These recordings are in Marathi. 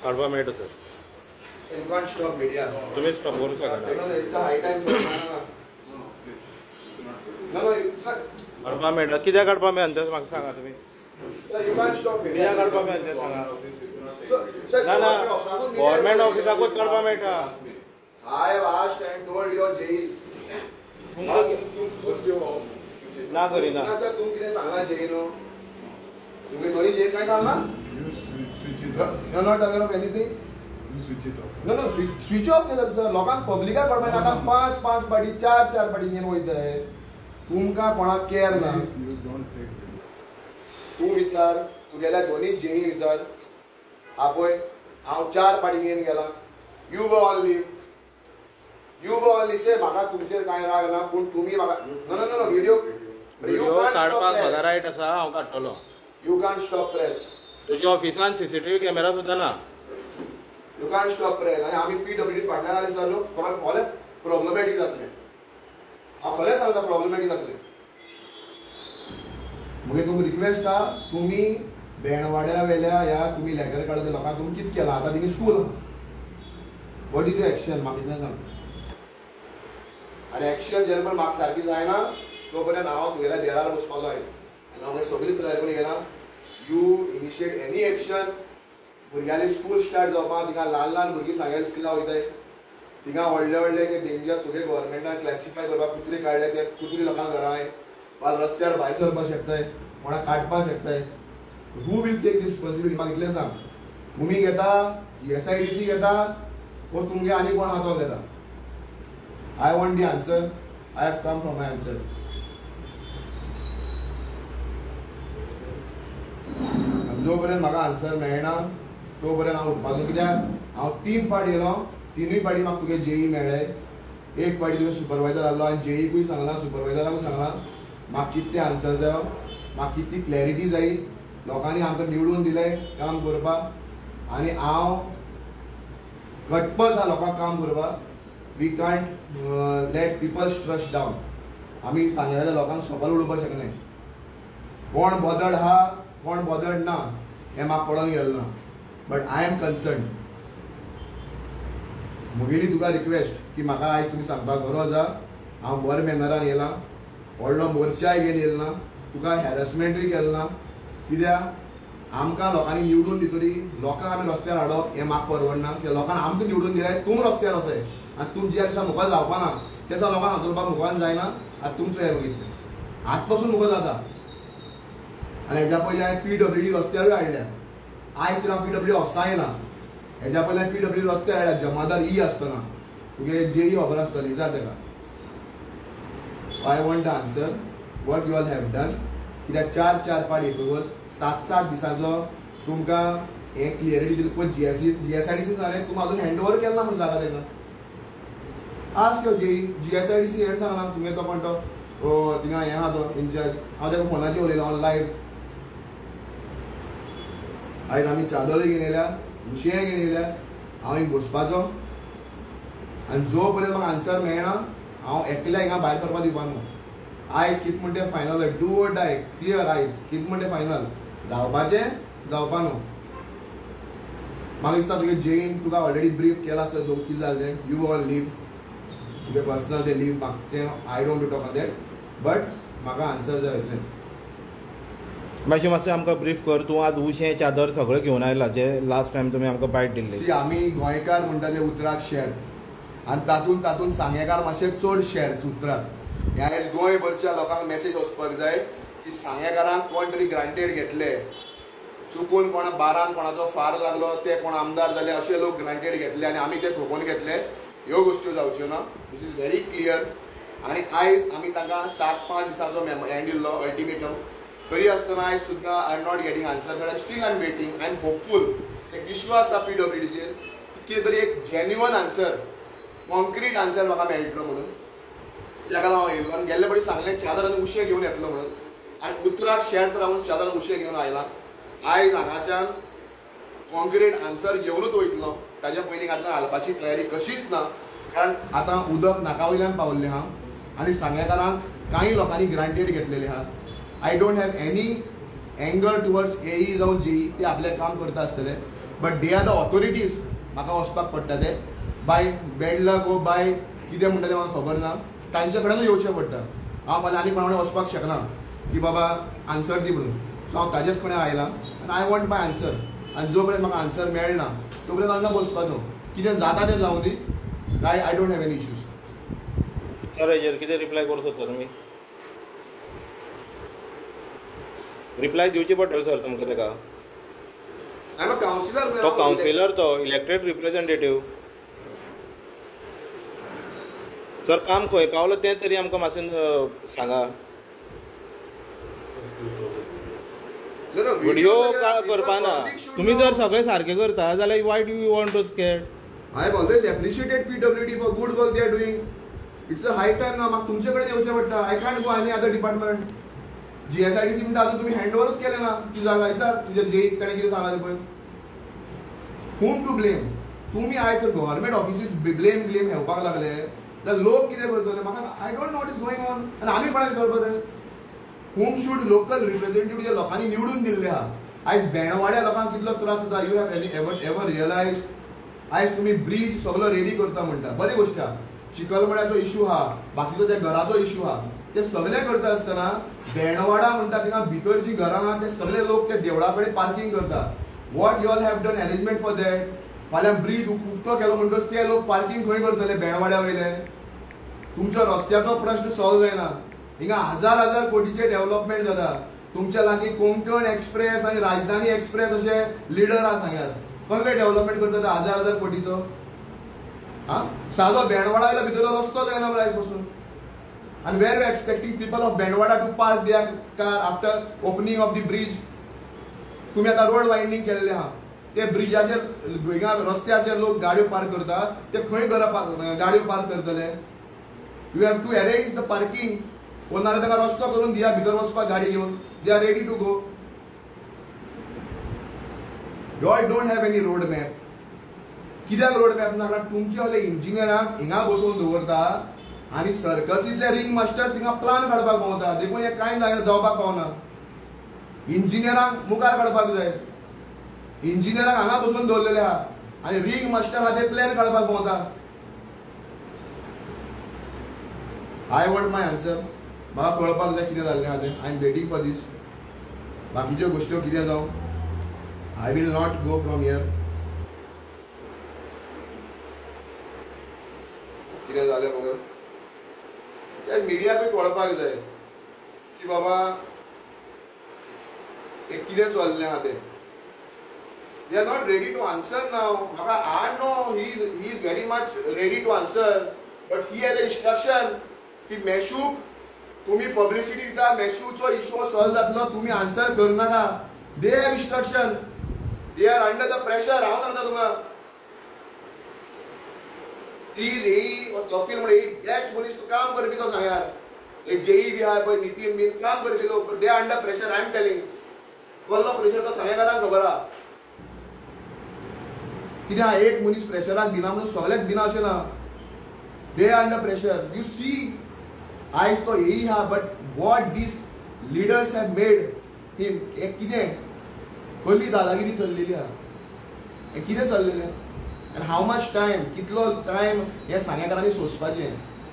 काढवा मेळटो सर. You can't stop media. तुम्ही स्टॉप करू शकता. No, it's a high time. No, काढवा मेळटा. कित्याक काढपा मेळटा तें म्हाका सांगा तुमी. Sir, you can't stop media. कित्याक काढपा मेळटा तें सांगा. ना ना गव्हर्नमेंट ऑफिसाकूच काढपा मेळटा. I have asked and told your JEs. ना करिना. सर तुम कितें सांगला JE नो? तुमी दोनी JE काय सांगला? You're not aware of anything? You switch it off. No, switch off केलं सर. लोकांक पब्लिकार पडपाक आता 5 पाटी 4 पाटी घेवन वयताय. तुमकां कोणाक केअर ना. You don't take it. तू विचार, तुगेल्या दोन्ही JE विचार. आपय हांव 4 पाटी घेवन गेला. You go on leave. से म्हाका तुमचेर कांय राग ना पूण तुमी म्हाका no व्हिडिओ काडपाक म्हाका रायट आसा हांव काडटलो. You can't stop press. तुज्या ऑफिसान CCTV कॅमेरा सुद्दां ना. You can't stop press. आनी आमी PWD फाटल्यान आली सर न्हू खरें प्रॉब्लेमॅटीक जातलें. हांव खरें सांगता प्रॉब्लेमॅटीक जातलें. म्हगे तुमकां रिक्वेस्ट आहा तुमी बेणवाड्या वेल्या ह्या तुमी लेटर काडले लोकांक तुमी कितें केलां आतां तिगे school what is your action म्हाका इतलें सांग. आनी एक्शन जेन्ना पण म्हाका सारकी जायना तो पर्यंत हांव तुगेल्या देरार बसपाचो हांवें आनी हांव सगळी तयारी करून गेला. You initiate any action. भुरग्यांनी स्कूल स्टार्ट जावपाक तिका ल्हान भुरगीं सांगेल स्किलां वयताय तिका व्हडले डेंजर तुगे गव्हर्मेंटान क्लासिफाय करपाक कुत्री काडले ते कुत्री लोकांक घराय वा रस्त्यार भायर सरपाक शकताय कोणाक काडपाक शकताय. हू वील टेक दीस रिस्पॉन्सिबिलिटी म्हाका इतलें सांग. तुमी घेता SIDC घेता वो तुमगे आनी कोण हातो घेता. I want the answer. I have come from my answer. जो पर्यंत म्हाका आन्सर मेळना तो पर्यंत हांव उठपाचो कित्याक हांव 3 फावट येलो 3य फावटी म्हाका तुगे JE मेळ्ळे. एक फावटी तुगे सुपरवायझर आहलो आनी JEकूय सांगला सुपरवायझराकूय सांगला म्हाका कितें आन्सर जायो म्हाका कितली क्लॅरिटी जायी. लोकांनी आमकां निवडून दिलें काम करपाक आनी हांव घटपट आहा लोकांक काम करपाक. We can't let people's trust down. आमी सांगलेल्या लोकांक सोपार उडोवपाक शकनाय. कोण बॉदर्ड आहा कोण बॉदर्ड ना हें म्हाका पडोवन गेलें ना. But I am concern. म्हगेली तुका रिक्वेस्ट की म्हाका आयज तुमी सांगपाक गरज आहा. हांव बरें मॅनरान येयलां व्हडलो मोर्चाय घेवन येयलो ना तुका हॅरसमेंटूय केलें ना कित्याक आमकां लोकांनी निवडून दितरी लोकांक आमी रस्त्यार हाडप हें म्हाका परवडना. कित्याक लोकांनी आमकां निवडून दिल्यार तुमी रस्त्यार वचय आनी तुमी ज्या दिसा मुखार जावपाना त्या दिसा लोकांक हातोरपाक मुखार जायना. आतां तुमचो हें बघितलें आज पासून मुखार जाता. आनी हेज्या पयलीं हांवें PWD रस्त्यारूय हाडल्या. आयज तर हांव PWD ऑफिसां येना. हेज्या पयलीं हांवें PWD रस्त्यार हाडल्या जमादार आसतना तुगे JE खबर आसतली विचार तेका. I want the answer what you all have done. कित्याक 4 फावट येतकच 7 दिसाचो तुमकां हें क्लियरिटी दिली पळय GSIDC जालें तुमी अजून हँड ओवर केलें ना म्हणून जागा तेका. आस्क यो GSIDC हेड सांगला तुमी तो कोण तो थिंगा हें आहा तो इन्चार्ज हांव तेका फोनाचेर उलयलो हांव लायव्ह. आयज आमी चादरूय घेवन येयल्या उशेंय घेवन येयल्या. हांव हिंग बसपाचो आनी जो पर्यंत म्हाका आन्सर मेळना हांव एकल्या हिंगा भायर सरपाक दिवपाक ना. आयज कितें म्हणटा तें final do or die clear. आयज कितें म्हणटा तें फायनल जावपाचें जावपा न्हू. म्हाका दिसता तुगे JEन तुका ऑलरेडी ब्रीफ केला आसता कितें जालें तें. यू ऑन लीव तुगे पर्सनल ते लीव म्हाका ते I don't talk on that but म्हाका आन्सर जाय इतलें. मातशें आमकां ब्रीफ कर. तूं आज उशें चादर सगळें घेवन आयला जे लास्ट टायम तुमी आमकां बायट दिल्ली. आमी गोंयकार म्हणटा ते उतराक शेर्त आनी तातूंत सांगेकार मातशें चड शेर्त उतराक. ह्या गोंयभरच्या लोकांक मेसेज वचपाक जाय की सांगेकारांक कोण तरी ग्रांटेड घेतले, चुकून कोणा बारान कोणाचो फार लागलो ते कोण आमदार जाले अशे लोक ग्रांटेड घेतले आनी आमी ते खपोवन घेतले. ह्यो गोश्ट्यो जावच्यो ना. This is very clear. आनी आयज आमी तांकां 7-5 दिसाचो हें दिल्लो अल्टिमेटम. तरी आसतना आयज सुद्दां I am not getting answer but still I am waiting. I am hopeful. एक विश्वास आसा PWDचेर कितें तरी एक जेन्युअन आन्सर, कॉन्क्रीट आन्सर म्हाका मेळटलो म्हणून. ताका लागून हांव येयलो आनी गेल्ले फावटी सांगलें चादरान उशें घेवन येतलो म्हणून आनी उतराक शेर्त रावन चादरान उशें घेवन आयला. आयज हांगाच्यान कॉन्क्रीट आन्सर घेवनूच वयतलो. ताच्या पयलीं आतां हालपाची तयारी कशीच ना. कारण आतां उदक नाका वयल्यान पावल्लें आहा आनी सांगेकारांक कांय लोकांनी ग्रांटेड घेतलेलें आहा. I don't have any anger towards AE जावं JE. ते आपलें काम करता आसतले but they are the authorities. म्हाका वचपाक पडटा ते बाय बेड लक वो बाय कितें म्हणटा तें म्हाका खबर ना. तांचे कडेनूच येवचें पडटा. हांव फाल्यां आनी कोणा कडेन वचपाक शकना की बाबा आन्सर दी म्हणून. सो हांव ताजेच कडेन आयलां आनी आय वॉन्ट माय आन्सर. आनी जो पर्यंत म्हाका आन्सर मेळना तो पर्यंत हांगा बसपाचो. कितें जाता तें जावं दी. I don't have any issues. Sir हेजेर कितें रिप्लाय करूं सोदता तुमी? रिप्लाय दिवची पडटली सर तुमकां तेका. I am a councillor. तो कावन्सिलर तो इलेक्टेड रिप्रेझेंटेटिव्ह. सर काम खंय पावलो तें तरी आमकां मातशें सांगा. व्हिडिओ करपाना. तुम्ही जर सगळें सारकें करता जाल्यार why do you want to scared? I have always appreciated PWD for good work they are doing. It's a high time now. म्हाका तुमचे कडेन येवचें पडटा. I can't go any other department. GSIDC म्हणटा अजून तुम्ही हँडओव्हरच केलें ना. ती जागा विचार तुझे JE ताणें कितें सांगलां तें पळय. whom to blame? तुमी आयज जर गव्हर्नमेंट ऑफिसीस ब्लेम घेवपाक लागले जाल्यार लोक कितें करतले म्हाका I don't know what is going on. आनी आमी कोणाक विचारपाक जाय? whom should local representative जे लोकांनी निवडून दिल्ले आहा. आयज बेणवाड्या लोकांक कितलो त्रास जाता. You have ever realise? आयज तुम्ही ब्रिज सगळो रेडी करता म्हणटा बरी गोष्ट आहा. चिखलमड्याचो इशू आहा, बाकीचो त्या घराचो इशू आहा, ते सगळे करता आसतना बेणवाडा म्हणटा थिंगा भितर जी घरां आहा ते सगळे लोक ते देवळा कडेन पार्किंग करता. What you all have done arrangement for that? फाल्यां ब्रिज उक्तो केलो म्हणटच ते लोक पार्किंग खंय करतले? बेणवाड्या वयले. तुमच्या रस्त्याचो प्रश्न सॉल्व जायना. हिंगा 1000 कोटीचे डेव्हलपमेंट जाता. तुमच्या लागीं कोंकण एक्सप्रेस आनी राजधानी एक्सप्रेस अशे लिडर आहा सांगात. कसले डेव्हलपमेंट करता 1000 कोटीचो? हा सादो बेणवाडा आयला भितर रस्तो जायना मरे आयज पासून. आनी were you expecting people of Benwada to park their car after opening of the bridge? तुमी आतां रोड वायंडींग केल्ले आहा. ते ब्रिजाचेर हिंगा रस्त्याचेर लोक गाडयो पार्क करता. ते खंय गाडयो पार्क करतले? You have to arrange the parking. कोणाला ताका रस्तो करून दिया भितर वचपाक गाडी घेवन. They are ready to go. You all don't have any road map. कित्याक रोड मॅप ना? कारण तुमचे वाले इंजिनियरांक हिंगा बसोवन दवरता आनी सर्कसींतले रिंग मास्टर थिंगा प्लान काडपाक पावता. देखून हे कांय जायना, जावपाक पावना. इंजिनियरांक मुखार काडपाक जाय. इंजिनियरांक हांगा बसोवन दवरलेले आहा आनी रिंग मास्टर आहा ते प्लॅन काडपाक पावता. I want my answer. म्हाका कळपाक जाय कितें जाल्लें आहा तें. आय एम वेटिंग फॉर दीस. बाकीच्यो गोश्ट्यो कितें जावं I will not go from here. कितें जालें मगर त्या मिडियाकूय कळपाक जाय की बाबा हे कितें चल्लें आहा तें. They are not ready to answer now. म्हाका I know he is very much ready to answer, but he has a instruction की मेशूक तुम्ही पब्लिसिटी दिता, मेशूचो इशू सॉल्व जातलो, तुम्ही answer करनाका. They have instruction. They are under the pressure. हांव सांगता तुमकां. कफील म्हणजे बेस्ट मनीस काम करपी तो सांगार. एक JE बी आहा पळय, नितीन बी काम करपी लोक. दे are under pressure. I am telling. कसलो प्रेशर तो सांगेकारांक खबर आहा. कित्याक एक मनीस प्रेशराक दिना म्हणून सगळ्याक दिना अशें ना. They are under pressure. You see आयज तो AE आहा but what these leaders have made him. हे कितें कसली दादागिरी चल्लेली आहा. हे कितें चल्लेलें? आनी हाव मच टायम, कितलो टायम हे सांगेकारांनी सोंसपाचें.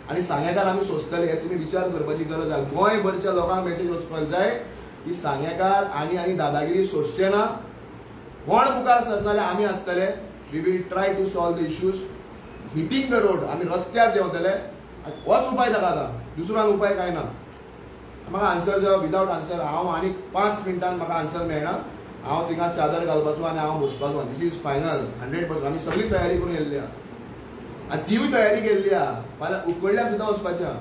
आनी सांगेकार आमी सोंसतले हे तुमी विचार करपाची गरज आसा. गोंयभरच्या लोकांक मेसेज वचपाक जाय की सांगेकार आनी दादागिरी सोंसचे ना. कोण मुखार सरना जाल्यार आमी आसतले. We will try to solve the issues. Hitting the road, आमी रस्त्यार देंवतले. होच उपाय ताका आतां, दुसरो उपाय कांय ना. म्हाका आन्सर जो विदावट आन्सर हांव आनी 5 मिनटान म्हाका आन्सर मेळना. हांव थिंगा चादर घालपाचो आनी हांव बसपाचो. This is final 100%. आमी सगळी तयारी करून येयल्ली आहा आनी तिवूय तयारी केल्ली आहा. फाल्यां उकडल्यार सुद्दां वचपाचें आहा.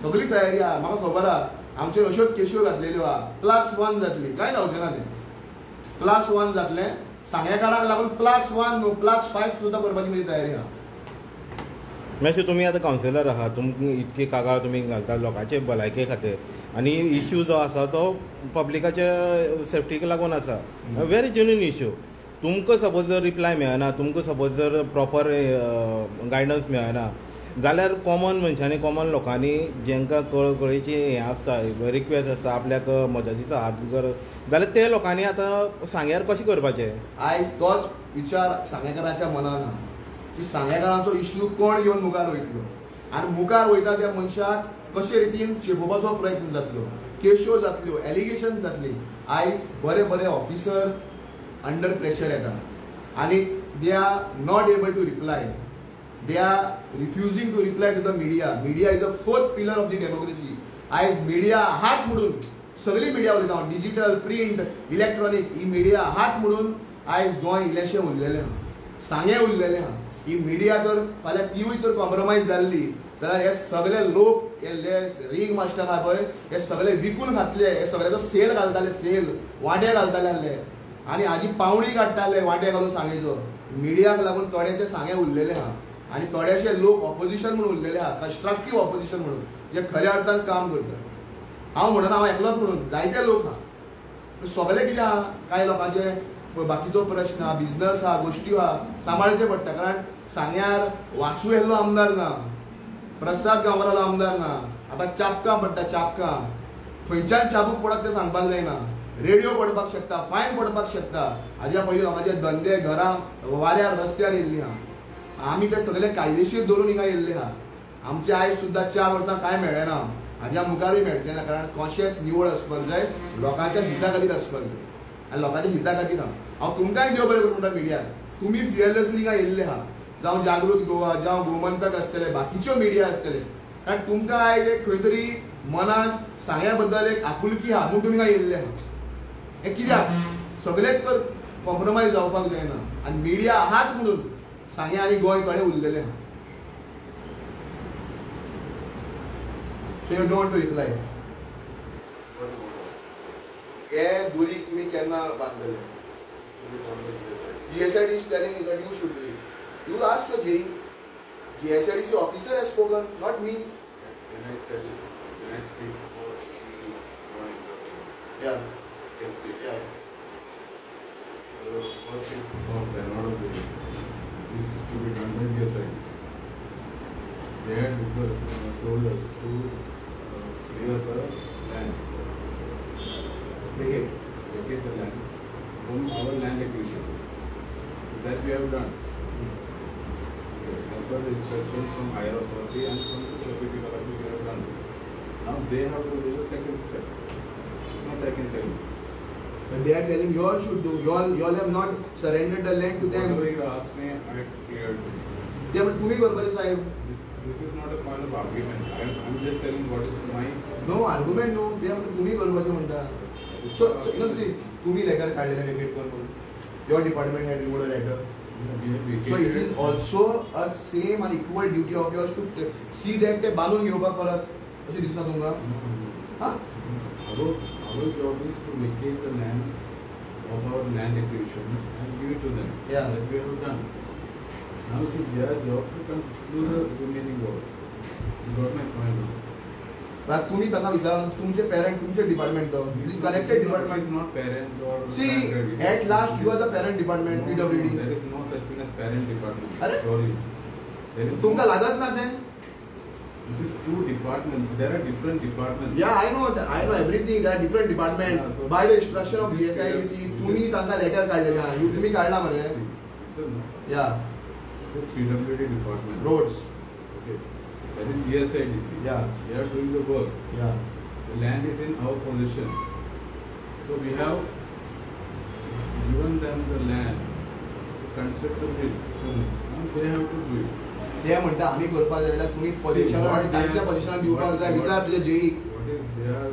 सगळी तयारी आहा. म्हाका खबर आहा आमच्यो अश्योच केश्यो घातलेल्यो आहा. +1 जातली, कांय जावचें ना तें. +1 जातलें. सांगेकाराक लागून +1 न्हू +5 सुद्दां करपाची म्हजी तयारी आहा. मातशें तुमी आतां कावन्सिलर आहात, तुमकां इतकी कागाळ तुमी घालता लोकांचे भलायके खातीर आनी इश्यू जो आसा तो पब्लिकाचे सेफ्टीक लागून आसा. Very genuine issue. तुमकां सपोज जर रिप्लाय मेळना, तुमकां सपोज जर प्रॉपर गायडन्स मेळना जाल्यार कॉमन मनशांनी कॉमन लोकांनी जेंकां कळकळीची हें आसता, रिक्वेस्ट आसता आपल्याक मदतीचो हात कर जाल्यार ते लोकांनी आतां सांग्यार कशें करपाचें. आयज तोच विचार सांगेकाराच्या मनान आहा की सांगेकारांचो इश्यू कोण घेवन मुखार वयतलो आनी मुखार वयता त्या मनशाक कशे रितीन चेपोवपाचो प्रयत्न जातलो, केश्यो जातल्यो, एलिगेशन जातली. आयज बरे बरे ऑफिसर अंडर प्रेशर येता आनी they are not able to reply. They are refusing to reply to the media. Media is the 4th pillar of the democracy. आयज मिडिया हात मोडून सगळी मिडिया उलयता, डिजिटल, प्रिंट, इलेक्ट्रॉनिक, ही मिडिया हात मोडून आयज गोंय इलेक्शन उरलेलें आहा, सांगे उरलेलें आहा. ही मिडिया तर फाल्यां तिवूय तर कॉम्प्रोमायज जाल्ली जाल्यार हे सगळे लोक हे रिंग मास्टर आहा पळय हे सगळे विकून घातले. हे सगळ्याचो सेल घालताले, सेल वांटे घालताले आहले आनी हाजी पावणी काडटाले वांटे घालून सांगेचो. मिडियाक लागून थोडेशे सांगे उरलेले आहा आनी थोडेशे लोक ऑपोजिशन म्हणून उरलेले आहा, कन्स्ट्रक्टीव ऑपोजिशन म्हणून, जे खऱ्या अर्थान काम करता. हांव म्हणना हांव एकलोच म्हणून, जायते लोक आहा. सगळे कितें आहा, कांय लोकांचे बाकीचो प्रश्न आहा, बिझनस आहा, गोश्टी आहा, सांबाळचे पडटा. कारण सांग्यार वासू येल्लो आमदार ना, प्रसाद गांवकारालो आमदार ना. आतां चापकां पडटा, चापकां खंयच्यान चाबूक पडत तें सांगपाक जायना. रेडिओ पडपाक शकता, फायन पडपाक शकता. हाज्या पयलीं लोकांचे धंदे घरां वाऱ्यार रस्त्यार येयल्लीं आहा. आमी ते सगळे कायदेशीर धरून हिंगा येयल्ले आहा. आमचे आयज सुद्दां 4 वर्सां कांय मेळ्ळें ना, हाज्या मुखारूय मेळचें ना. कारण कॉन्शियस निवड आसपाक जाय, लोकांच्या हिता खातीर आसपाक जाय आनी लोकांच्या हिता खातीर हांव तुमकांय देव बरें करूं म्हणटा मिडिया. तुमी फियरलेसली हिंगा येयल्ले आहा, जावं जागृत गोवा, जावं गोमंतक आसतले, बाकीच्यो मिडिया आसतले. कारण तुमकां आयज एक खंय तरी मनान सांग्या बद्दल एक आपुलकी आहा म्हूण तुमी हिंगा येयल्ले आहा. हे कित्याक सगळेच तर कॉम्प्रोमायज जावपाक जायना आनी मिडिया आहाच म्हणून सांगे आनी गोंय कडेन उरलेले आहा. So you don't reply. हे दुरीक तुमी केन्ना बांदलेले? GSID is telling you that you should do it. You ask the JE. GSIDC officer has spoken, not me. Can I tell you? Can I speak for Yeah. Can speak. Yeah. The work is of another way. This is to be done by GSIDC. They had told us to clear the land. Vacate the land from our land acquisition. That we have done. As per the instructions from higher authority and from the property collector, we have done. Now they have to do the second step. It's not I can tell you. But they are telling you all should do. You all have not surrendered the land to them. Whatever you ask me, I cleared it. Yeah, but तुम्ही बरोबर साहेब. This is not a point of argument. I'm just telling what is my. No argument no. They have तुम्ही बरोबर म्हणता. So you know see, तुम्ही लेटर काढलेले वेकेट कर म्हणून. Your department had removed a letter. So it is also a same and equal duty of yours to see that ते बांधून घेवपाक परत अशी दिसना तुमका? हां? Our job is to vacate the land of our land acquisition and give it to them. Yeah. That we have done. Now it is their job to come do the remaining work. You got my point now. तुम्ही त्यांना विचारा तुमचे पेरेंट तुमचे डिपार्टमेंट तो this connected department not parent or see at last you are the parent department PWD. There is no such thing as parent department. अरे Sorry. There is तुमका लागत ना ते? It is two departments. There are different departments. Yeah, I know everything. There are different departments. Yeah, so by the instruction of GSIDC, तुम्ही त्यांना लेटर काढलेले आहात. तुम्ही काढला मरे? Sir, no. Yeah. It's a PWD department. Roads. Okay. that is GSIDC. Yeah. We are doing the work. Yeah. The land is in our possession. So we have given them the land to construct the bridge. And they have to do it. ते म्हणता आम्ही करपाक जाय जाल्यार तुम्ही पोजिशनार आणि तांच्या पोजिशनार दिवपाक जाय विचार तुझे JEE What is their,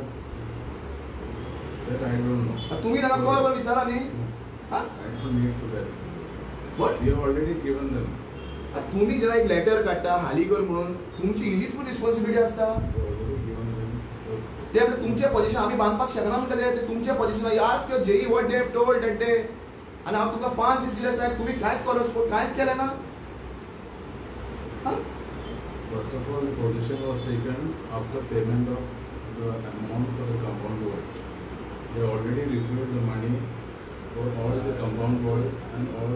that I don't know. तुम्ही नका कॉल विचारा न्ही I don't need to that. What? We have already given them. तुम्ही जेन्ना एक लेटर काडटा हाली कर म्हणून तुमची इल्लीच पण रिस्पॉन्सिबिलिटी आसता We have already given them. ते म्हणजे तुमचे पोजिशन आम्ही बांदपाक शकना म्हणटले ते तुमचे position ask JE what they have told that day आणि हांव तुमकां 5 दीस दिले साहेब तुम्ही कांयच कॉलर्स कांयच केलें ना First of all, the position was taken after payment of the amount for the compound walls. They already received the money for all the compound walls and all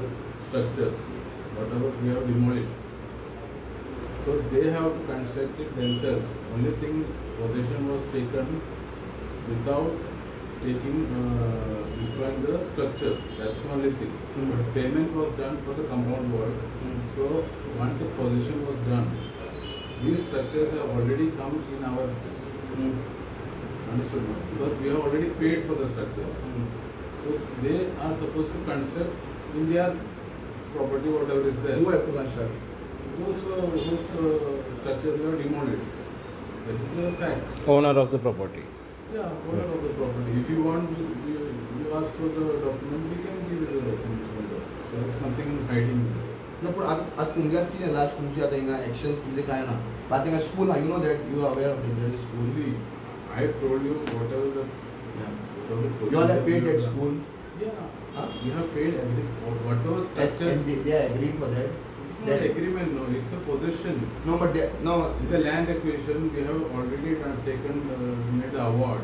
structures, whatever we have demolished. So they have to construct it themselves. Only thing, possession was taken without destroying the structures. That's the only thing. But payment was done for the compound wall. So once the possession was done, these structures have already come in our understood, because we have already paid for the structure. So they are supposed to construct in their property whatever is there. Who have to construct? Those structures we have demolished. That is the fact. Owner of the property. Yeah, owner of the property. If you want, you ask for the documents, we can give you the documents. There is nothing hiding. No, but at तुमच्या किती लास्ट तुमची आता हिंगा एक्शन्स तुमचे काय ना but हिंगा school you know that you are aware of the school See, I told you whatever the you all have paid at school yeah, huh? we have paid everything. Whatever structures. and they are agreed for that. It's not agreement, no. It's a possession. No, but no. In the land acquisition, we have already taken made the award,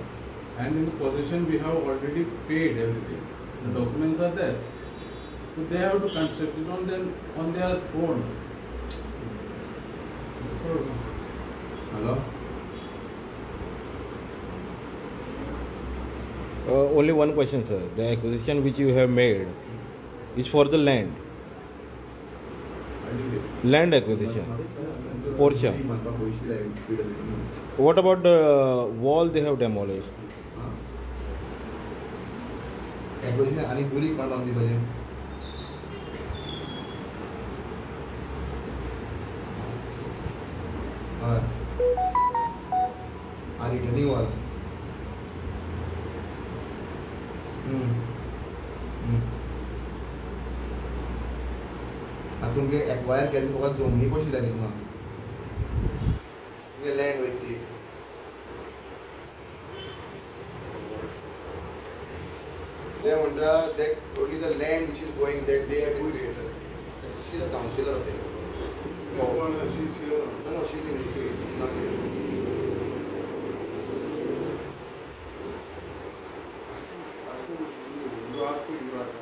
and in the possession, we have already paid everything. The documents are there. So they have to construct it on their own. So, Hello. Only one question, sir. The acquisition which you have made is for the land. I did it. Land acquisition. Portion. Huh? What about the wall they have demolished? आणि बुरी कोण बांधली पाहिजे आणि रिटर्निंग वॉल तुमगे एक्वायर केली फकत जमनी कशी जाली तुमकां तुमगे land वयती they wonder that only the land which is going that they have been created. She is a counselor of them. No, she's here. No, she's in UK. She's not here. You asked me, you asked me.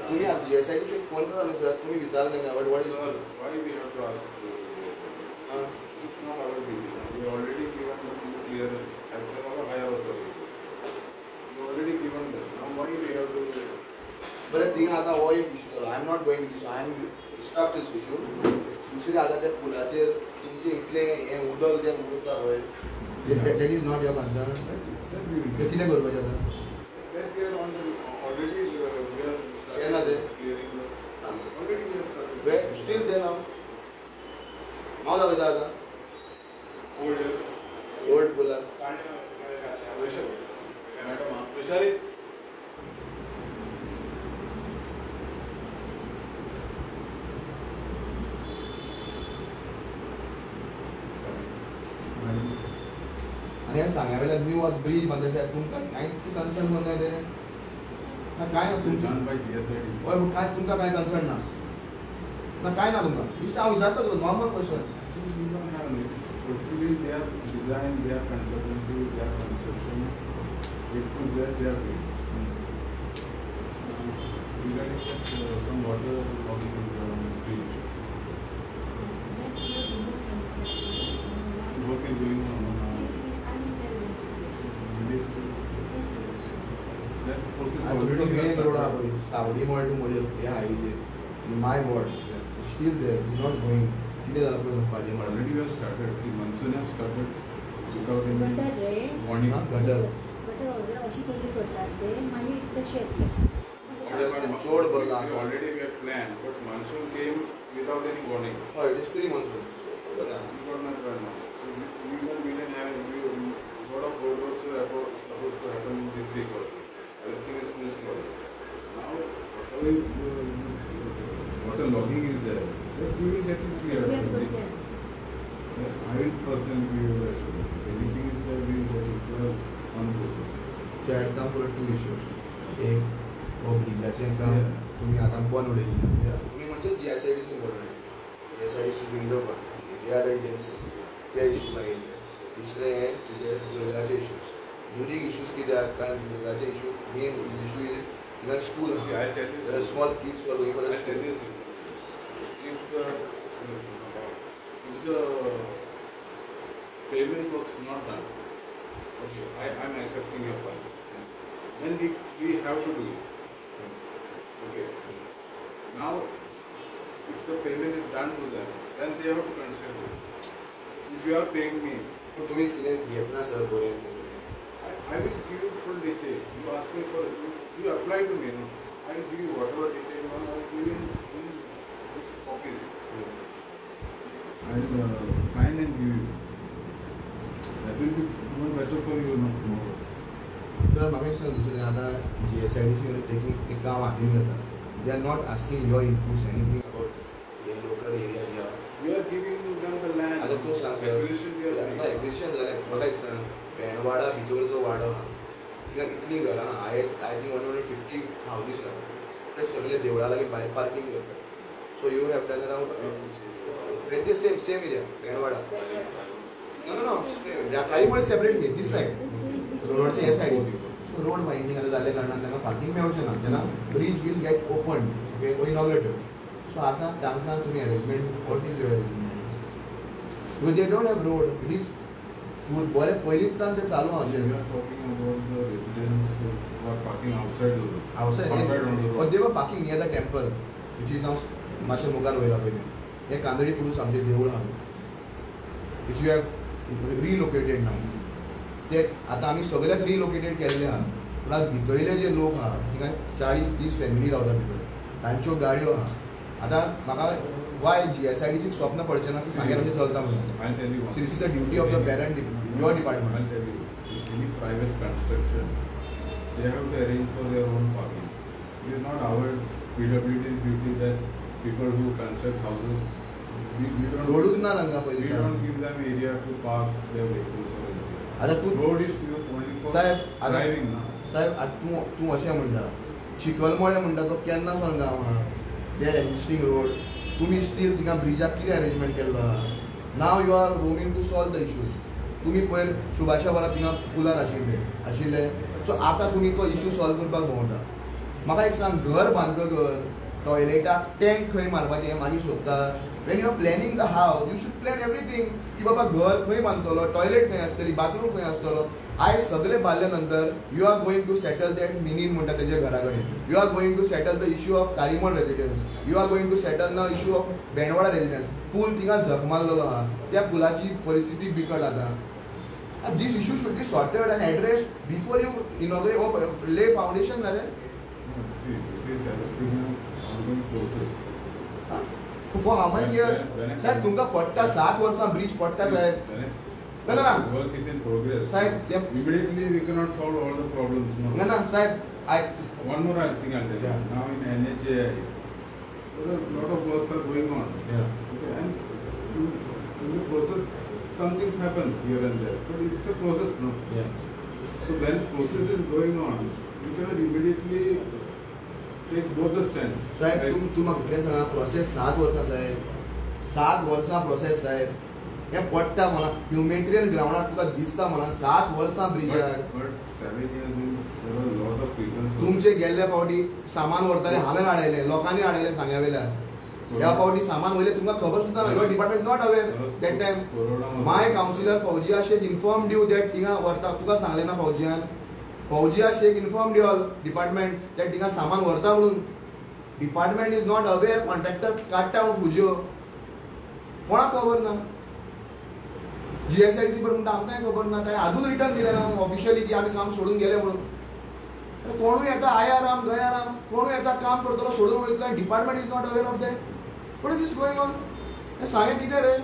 तुम्ही आप GSID से फोन करा ना सर तुम्ही विचार देंगे what is Sir, why we have to ask? It's not our duty. We already given them clear as per our higher authority. We already given them. Now why we have to? बरं थिंग आता हो एक issue I am not going with this. I am stuck this issue. दुसरी आता त्या पुलाचेर तुमचे इतले हे उदक जे उडता होय that is not your concern. ते कितें करपाचें आता That we are on the already we are केन्ना ते clearing the already we have started. We still they नाव हांव दाखयता आतां ओल्ड पुलार वैशाली आणि हे सांगा वेळेला न्यू ब्रिज बांदले तुमकां कांयच कन्सर्न कोन्ना ते काय ना तुमचे done by GSID. हय काय तुमकां काय कन्सर्न ना काय ना तुमकां इश्ट हांव विचारता तुका normal question Totally their design, their consultancy, their construction, it to Z they are doing. Regarding that, some water logging is being work is going on. That process आणि already तुमचो मेन has रोड आहा started. पळय सावडी मॉल टू मोरजे हे highway my ward still there, he's not going. किती झालं आपलं पाहिजे मला Already we have started. See, monsoon has started without any gutter ray warning. हा, गटर गटर ऑर्डर अशी तरी करतात ते मागीर तशें चोड भरला Already we had planned, but monsoon came without any warning. हय it is pre monsoon We got not run now. So we didn't have lot of road works were supposed to happen this week also. Everything is missed now. Water logging is there. But we will get it cleared. I will personally give you the assurance. Anything is there, we will get it clear on process. Cat काम फॉर टू इश्यूज एक हो ब्रिजाचें काम तुम्ही आता बंद उडयलें तुम्ही म्हणजे GSIDC बरोबर GSIDC विंडो एरिया एजन्सी ते इश्यू मागिल्ले दुसरे हे तुजे दुर्गाचे इश्यूज ड्युरिंग इश्यूज कित्याक कारण दुर्गाचे issue main issue is in school small kids for going for If the payment was not done, okay, I'm accepting your point. Then we have to do it. Okay. Now, if the payment is done to them, then they have to consider it. If you are paying me, तुम्ही कितें घेतना सर बरें I will give you full detail. You ask me for it. You apply to me. No? I will give you whatever detail you want. I will give you in copies. I will sign and give you. That will be more better for you. No? तर म्हाका एक सांग दुसरें आतां GSIDC टेकिंग एक काम हातीन घेता दे are not asking your inputs anything about हे लोकल एरिया या We are giving them the land. आता तूं सांग sir Acquisition we are doing. Acquisition जालें म्हाका एक सांग भेंडवाडा भितर जो वाडो आहा थिंगा कितलीं घरां आय थिंक 150 हावजीस आहा ते सगळे देवळा लागीं भायर पार्किंग करतात so you have done around same area Bhendwada no काही सेपरेट घे दिस सायड रोडच्या हे सायडीन सो रोड वायंडींग आतां जाल्ल्या कारणान तांकां पार्किंग मेळचें ना तेन्ना bridge will get open okay inaugurated so आतां तांकां तुमी arrangement what is your arrangement they don't have road it is बरें पयलींच्यान तें चालू आहा We are talking about the residents who are parking outside the road. outside on the road. but they were parking near the temple which is now मातशें मुखार वयला पयलीं हें कांदळी पुरूस आमचें देवूळ आहा which you have relocated now ते आतां आमी सगळ्याक रिलोकेटेड केल्ले आहा प्लस भितरले जे लोक आहा थिंगा 40-30 फॅमिली रावता भितर तांच्यो गाडयो आहा आतां म्हाका वाय GSIDC स्वप्न पडचें ना की सांगें म्हणजे चलता म्हणून I'll tell you one. So this is the duty of your parent, your department. I'll tell you. If any private construction, they have to arrange for their own parking. It is not our PWD's duty that people who construct houses, we रोडूच ना तांकां we पयलीं don't give them area to park their vehicles or anything. आतां तूं Road is used only for साहेब आतां driving now. साहेब आतां तूं अशें म्हणटा चिकलमळे म्हणटा तो केन्ना सावन गांव आहा ते एक्झिस्टींग रोड तुमी स्टील थिंगा ब्रिजाक कितें अरेंजमेंट केल्लो आहा नाव you are roaming to solve the issues तुमी पयर सुभाषा बरा थिंगा पुलार आशिल्ले सो आतां तुमी तो इश्यू सॉल्व करपाक भोंवता म्हाका एक सांग घर बांदतकर टॉयलेटाक टँक खंय मारपाचें हें मागीर सोदता when you are planning the house you should plan everything की बाबा घर खंय बांदतलो टॉयलेट खंय आसतली बाथरूम खंय आसतलो आयज सगळें बांदल्या नंतर you are going to settle that मिनीन म्हणटा तेजे घरा कडेन you are going to settle the issue of Talimol residence you are going to settle the issue of Bendwada residence पूल थिंगा झक मारलेलो आहा त्या पुलाची परिस्थिती बिकट आतां this issue should be sorted and address before you inaugurate of lay foundation जालें See, this is an ongoing process. For how much years साहेब तुमकां पडटा 7 वर्सां ब्रिज पडटा साहेब No. Work is in progress. Saheb Immediately we cannot solve all the problems. No, Saheb One more thing I'll tell you. Yeah. Now in NHAI, there are a lot of works are going on. Yeah. Okay, and in the process, some things happen here and there, but it's a process, no? Yeah. So when process is going on, you cannot immediately take both the stands. Saheb Right? तूं म्हाका कितलें सांगा प्रोसेस 7 वर्सां साहेब 7 वर्सां प्रोसेस साहेब हें पडटा म्हणा ह्युमॅनिटेरियन ग्रावंडार तुका दिसता म्हणा 7 वर्सां ब्रिजाक But 7 years in, there were a lot of reasons. for तुमचे गेल्ल्या फावटी सामान व्हरताले हांवें हाडयलें लोकांनी हाडयलें सांग्या वयल्यान ह्या फावटी सामान वयलें तुमकां खबर सुद्दां ना your department not aware that time my councillor Fauzia Shaikh informed you that थिंगा व्हरता तुका सांगलें ना Fauzia Shaikh informed you all department that थिंगा सामान व्हरता म्हणून department is not aware contractor काडटा हांव फुज्यो कोणाक खबर ना GSIDC पण म्हणटा आमकांय खबर ना ताणें आजून रिटर्न दिलें ना ऑफिशियली की आमी काम सोडून गेले म्हणून कोणूय येता आयाराम गयाराम कोणूय येता काम करतलो सोडून वयतलो department is not aware of that what is going on हें सांगें कितें रे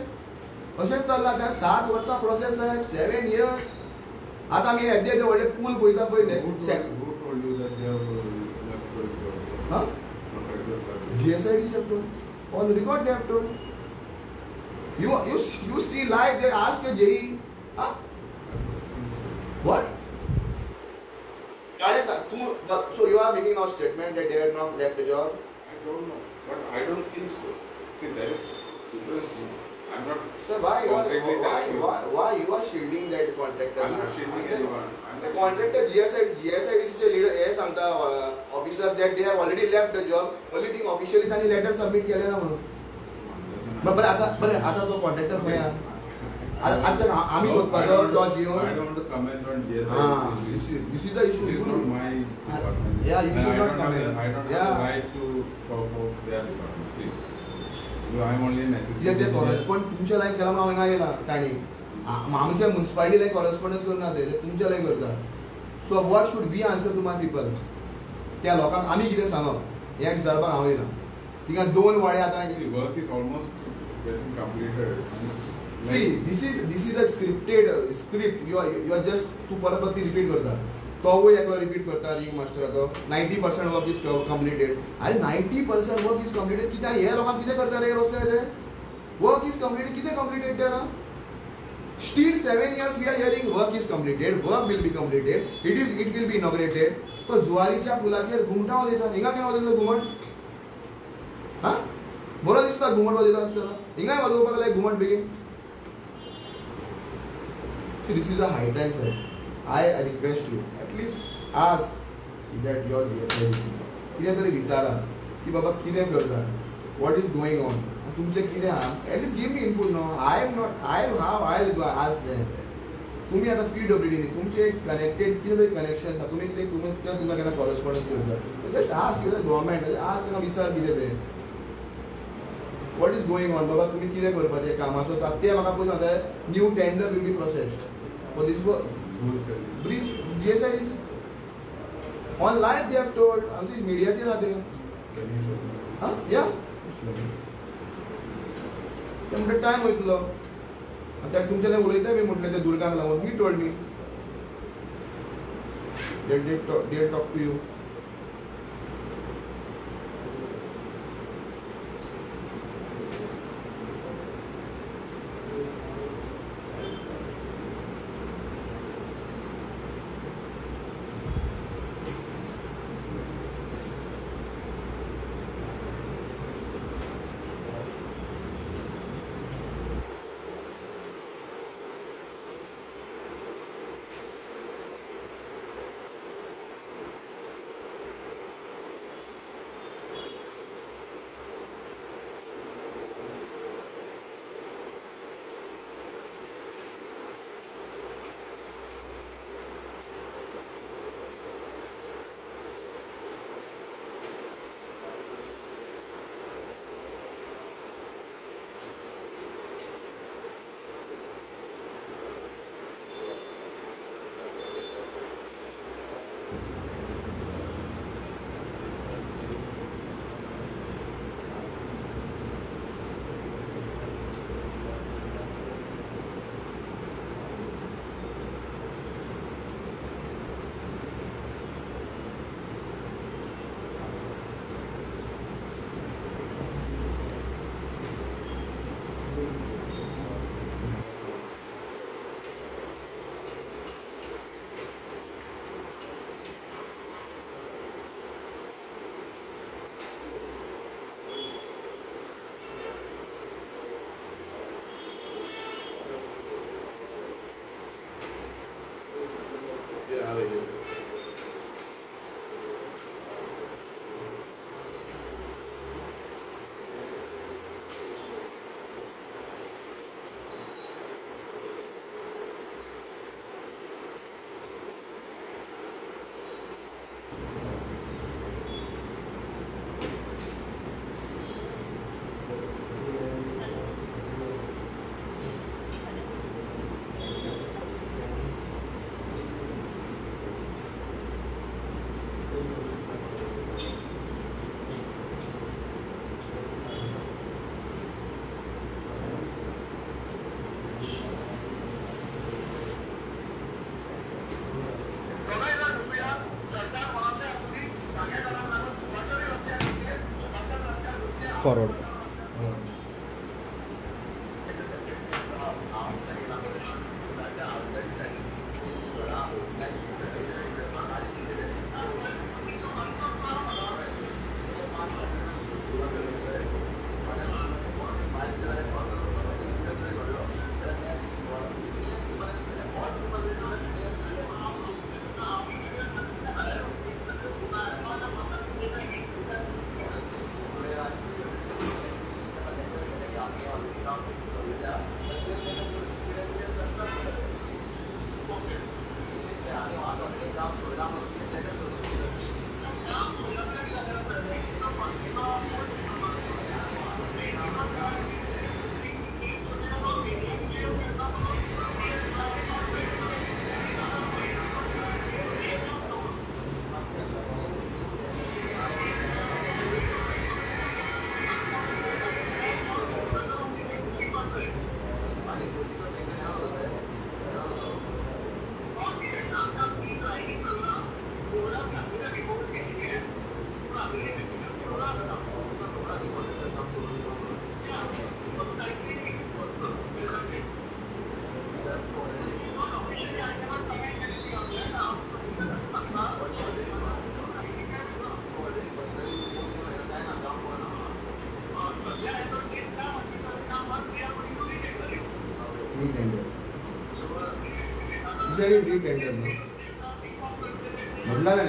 अशेंच चल्लां त्या 7 वर्सां प्रोसेस आहे 7 years आतां आमी येदे व्हडले पूल पळयता पळय Who told you that they have left the job? Huh? GSIDC have told. On record they have told. You see live, they ask your JE. Huh? What? So you are making a statement that they have not left the job? I don't know, but I don't think so. See, there is difference. I'm not. So why you are shielding that contractor? I'm not shielding anyone. The contractor GSIDC leader हे सांगता officer that they have already left the job. Only thing officially त्यांनी letter submit केले ना म्हणून. बरं आता तो कॉन्ट्रॅक्टर खंय आता आम्ही सोदपाचो तो Jio. I don't want to comment on GSIDC. This is the issue. This is not my department. Yeah, you should not comment. I don't have the right to talk about their department. Please. I'm only an assistant. ते कॉरेस्पॉन्ड तुमच्या लायक केला म्हणून हांगा येयला ताणी आमच्या म्युन्सिपालिटी लायक कॉरेस्पॉन्डन्स करना ते तुमच्या लायक करता. So what should we answer to my people? त्या लोकांक आमी कितें सांगप हें विचारपाक हांव येयला. थिंगा 2 वाडे आतां Work is almost getting completed. See, this is a scripted script. You are just तू परत ती रिपीट करता. तोवूय एकलो रिपीट करता रिंग मास्टर तो 90% वर्क इज कंप्लीटेड. अरे 90% वर्क इज कंप्लीटेड कित्याक हे लोकांक कितें करता रे रस्त्याचे? वर्क इज कंप्लीटेड कितें कंप्लीटेड तेरा? Still 7 years we are hearing work is completed, work will be completed, it will be inaugurated. तो जुवारीच्या पुलाचेर घुमटा वाजयता. हिंगा केन्ना वाजयतलो घुमट? हा? बरो दिसता घुमट वाजयता आसतना. हिंगाय वाजोवपाक लायक घुमट बेगीन. This is a high time, sir. I request you, at least ask that your GSIDC कितें तरी विचारा की बाबा कितें करता, what is going on. तुमचे कितें आहा, at least give me input no. I'll ask them. तुम्ही आता PWD तुमचे कनेक्टेड कितें तरी कनेक्शन आसा, तुमी तुमकां केन्ना कॉरेस्पॉन्डन्स करता. जस्ट आस्क गव्हर्मेंट आस्क ताका विचार कितें तें. What is going on बाबा तुम्ही कितें करपाचें कामाचो ते म्हाका पयलीं सांगता. New tender will be processed for this work. Please, GSIDC. On live they have told. आमची मिडियाचेर आहा ते. हां या ते म्हणटा टायम वयतलो. आतां तुमचे लायक उलयता बी म्हटलें ते दुर्गाक लागून. He told me they talk to you. Forward. Retender म्हटलं ना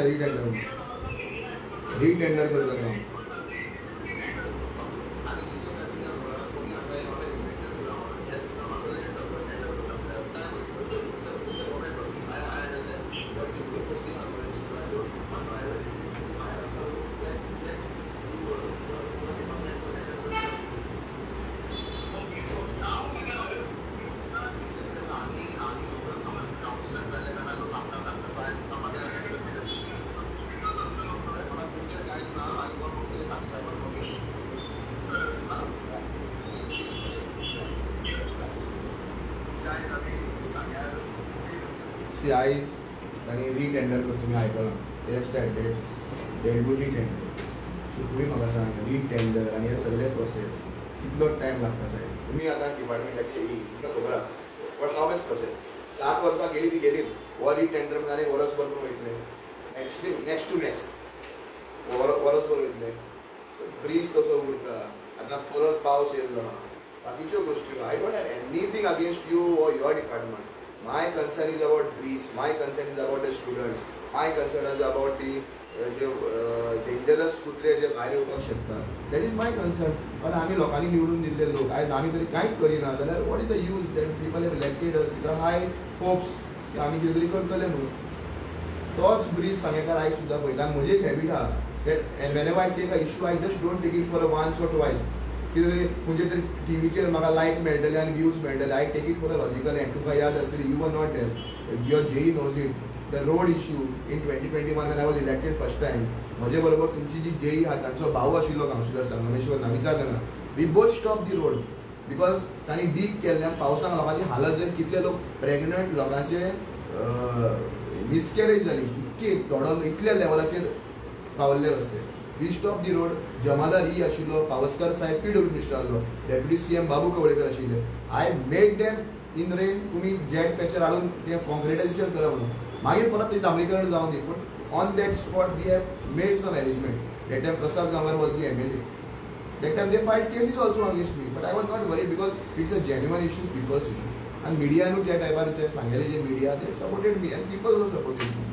रीटेंडर करता काम. आयज तांणी रीटेंडर करता तुमी आयकलां they have said they will do retender. So तुमी म्हाका सांग रीटेंडर आनी हे सगळे प्रोसेस कितलो टायम लागता साहेब. तुमी आतां डिपार्टमेंटाचे तुमकां खबर आहा बट हाव मच प्रोसेस 7 वर्सां गेली ती गेलीत. हो रीटेंडर म्हणजे वर्सभर करून वयतले नेक्स्ट टू नेक्स्ट वर्सभर वयतले. ब्रीज कसो उरता आतां परत पावस येयल्लो बाकीच्यो गोश्टी. I don't have anything against you or your department. My concern is about breach. My concern is about the students. My concern is about the dangerous कुत्रे जे भायर येवपाक शकता. That is my concern. पण आमी लोकांनी निवडून दिल्ले लोक आयज आमी तरी कांयच करिना जाल्यार what is the use that people have elected us with high hopes की आमी कितें तरी करतले म्हणून. तोच ब्रीज सांगेकार आयज सुद्दां पळयता. म्हजी एक हॅबीट आहा that whenever I take a issue I just don't take it for a once or twice. कितें तरी म्हणजे तरी टीव्हीचेर म्हाका लायक मेळटले आनी व्ह्यूज मेळटले. I take it for a logical end. तुका याद आसतली you were not there your JE knows it the road issue in 2021 when I was elected first time. म्हजे बरोबर तुमची जी जेई आहा तांचो भाऊ आशिल्लो कावन्सिलर संगमेश्वर ना विचारतना we both stop the road because तांणी डीग केल्ल्यान पावसाक लोकांची हालत जाली. कितले लोक प्रेग्नंट लोकांचे मिसकॅरेज जाली. इतके तोडोन इतल्या लेवलाचेर पावल्ले रस्ते. We stop the road. Jamadar ई आशिल्लो पावसकर साहेब PW मिनिस्टर आहलो. डेप्युटी CM बाबू कवळेकर आशिल्ले. I made them in rain तुमी जेट पॅचर हाडून ते कॉन्क्रिटायझेशन करा म्हणून. मागीर परत ते जांभळीकरण जावन दी. पूण on that spot we have made some arrangement. That time Prasad Gaonkar was the MLA. That time they fight cases also against me but I was not worried because it's a genuine issue people's issue. आनी मिडियानूय त्या टायमार सांगलेले जे मिडिया दे सपोर्टेड मी आनी people also supported me.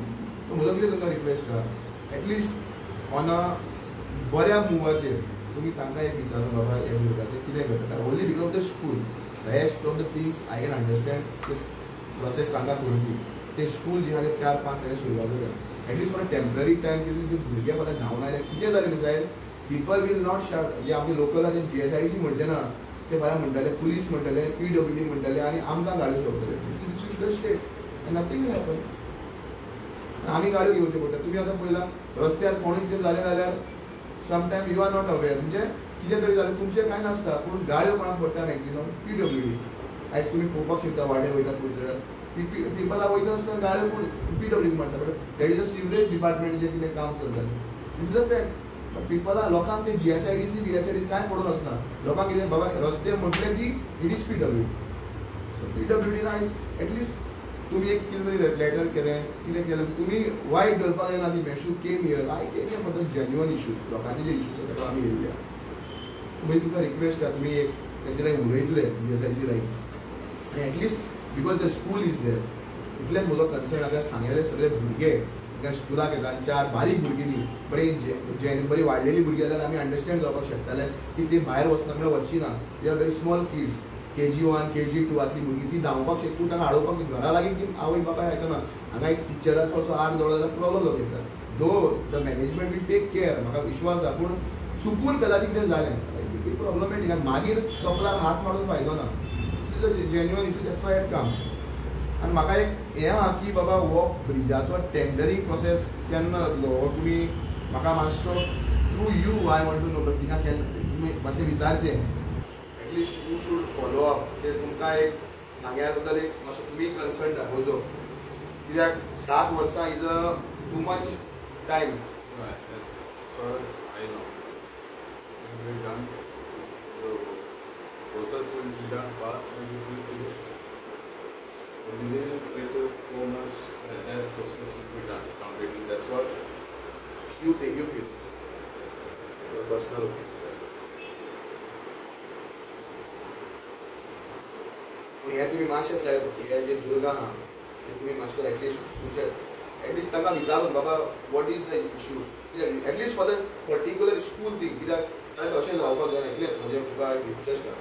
So म्हजो कितें तुमकां रिक्वेस्ट आहा एटलिस्ट ऑन अ बऱ्या मुवाचेर तुमी तांकां एक विचारता बाबा हे भुरग्याचें कितें करता. Only because of the school rest of the things I can understand process तांकां करून दी. ते स्कूल जे आहा ते 4-5 ताणें सुरवात केल्या. At least for a temporary time कितें भुरगे परत धांवन आयले कितें जालें न्ही साहेब. People will not shout. जे आमचे लोकल आहा ते GSIDC म्हणचे ना ते भायर म्हणटाले पुलीस म्हणटाले PWD म्हणटाले आनी आमकां गाडयो सोडटले. This is the state nothing will happen. आमी गाडयो घेवच्यो पडटा. तुमी आतां पळयलां रस्त्यार कोणूय कितें जालें जाल्यार sometime you are not aware. म्हणजे कितें तरी जालें तुमचें कांय नासता पूण गाळयो कोणाक पडटा मॅक्सिमम PWD. आयज तुमी पळोवपाक शकता वाड्यार वयता पळय पीपलां वयता आसतना गाळयो कोण PWD म्हणटा. But that is a sewerage department जें कितें काम चलता. This is a fact. पिपला लोकांक ते GSIDC BSIDC काय पडून वचना. लोकांक कितें बाबा रस्ते म्हटले की इट इज PWD ना एटलिस्ट तुम्ही एक कितें तरी लेटर केलें कितें केलें तुमी वायट धरपाक जायना ती मॅशू came here I came here for the genuine issue लोकांचे जे इशूज ताका आमी येयल्या. मागीर तुका रिक्वेस्ट करा तुमी एक तेंचे लायक उलयतले BSIDC लायक आनी at least because the school is there इतलेंच म्हजो कन्सर्न आसा सांगलेले सगळे भुरगे त्या स्कुलाक येतात 4 बारीक भुरगीं न्ही बरी वाडलेली भुरगीं जाल्यार आमी अंडरस्टँड जावपाक शकताले की ती भायर वचना म्हणल्यार वचची ना. They R very small kids KG1 KG2 आतली भुरगीं ती धांवपाक शकता तूं ताका हाडोवपाक घरा लागीं ती आवय बापाय आयकना. हांगा एक टिचराचो असो आर जवळ जाल्यार प्रॉब्लम जावंक शकता. Though the management will take care म्हाका विश्वास आसा पूण चुकून कदाचित कितें जालें प्रॉब्लेमॅटीक आनी मागीर कपलार हात मारून फायदो ना. This is a genuine issue that's why it come. आनी म्हाका एक हें आहा की बाबा हो ब्रिजाचो टेंडरींग प्रोसेस केन्ना जातलो हो तुमी म्हाका मातसो through you I want to know but तिका केन्ना तुमी मातशें विचारचें at least you should follow up ते तुमकां एक सांग्या बद्दल एक मातसो तुमी कन्सर्न दाखोवचो कित्याक 7 वर्सां is a too much time. Process will be done fast and it will finish. Within 3 to 4 months, the entire process will be done completely. That's what you think, you feel. Your personal opinion. हे तुम्ही मातशें साहेब हे जे दुर्गा आहा ते तुमी मातशें एटलिस्ट तुमचे एटलिस्ट तांकां विचारून बाबा what is the issue at least for the particular school thing कित्याक अशें जावपाक जाय इतलेंच म्हणजे तुका रिक्वेस्ट करा.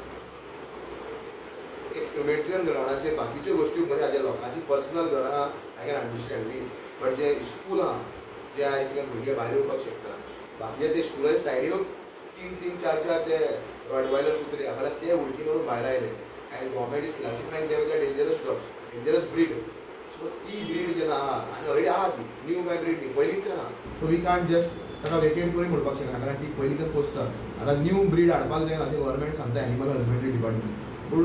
एक ह्युमॅनिटेरियन ग्रावंडाचेर बाकीच्यो गोश्टी म्हणजे हाजे लोकांची पर्सनल घरां I can understand me but जे स्कूल आहा जे आयज भुरगे भायर येवपाक शकता बाकीचे ते स्कुलाचे सायडीन 3-3, 4-4 ते रॉटवायलर कुत्रे आहा ते उडकी मारून भायर आयले and government is classifying them as a dangerous dogs, dangerous breed. So ती breed जेन्ना आहा आनी ऑलरेडी आहा ती न्यू बाय ब्रीड न्ही पयलींच ना. सो वी कांट जस्ट ताका वेकेट करून म्हणपाक शकना कारण ती पयलीं तर पोसता. आतां न्यू ब्रीड हाडपाक जायना अशें गव्हर्मेंट सांगता एनिमल हजबंड्री डिपार्टमेंट. पूण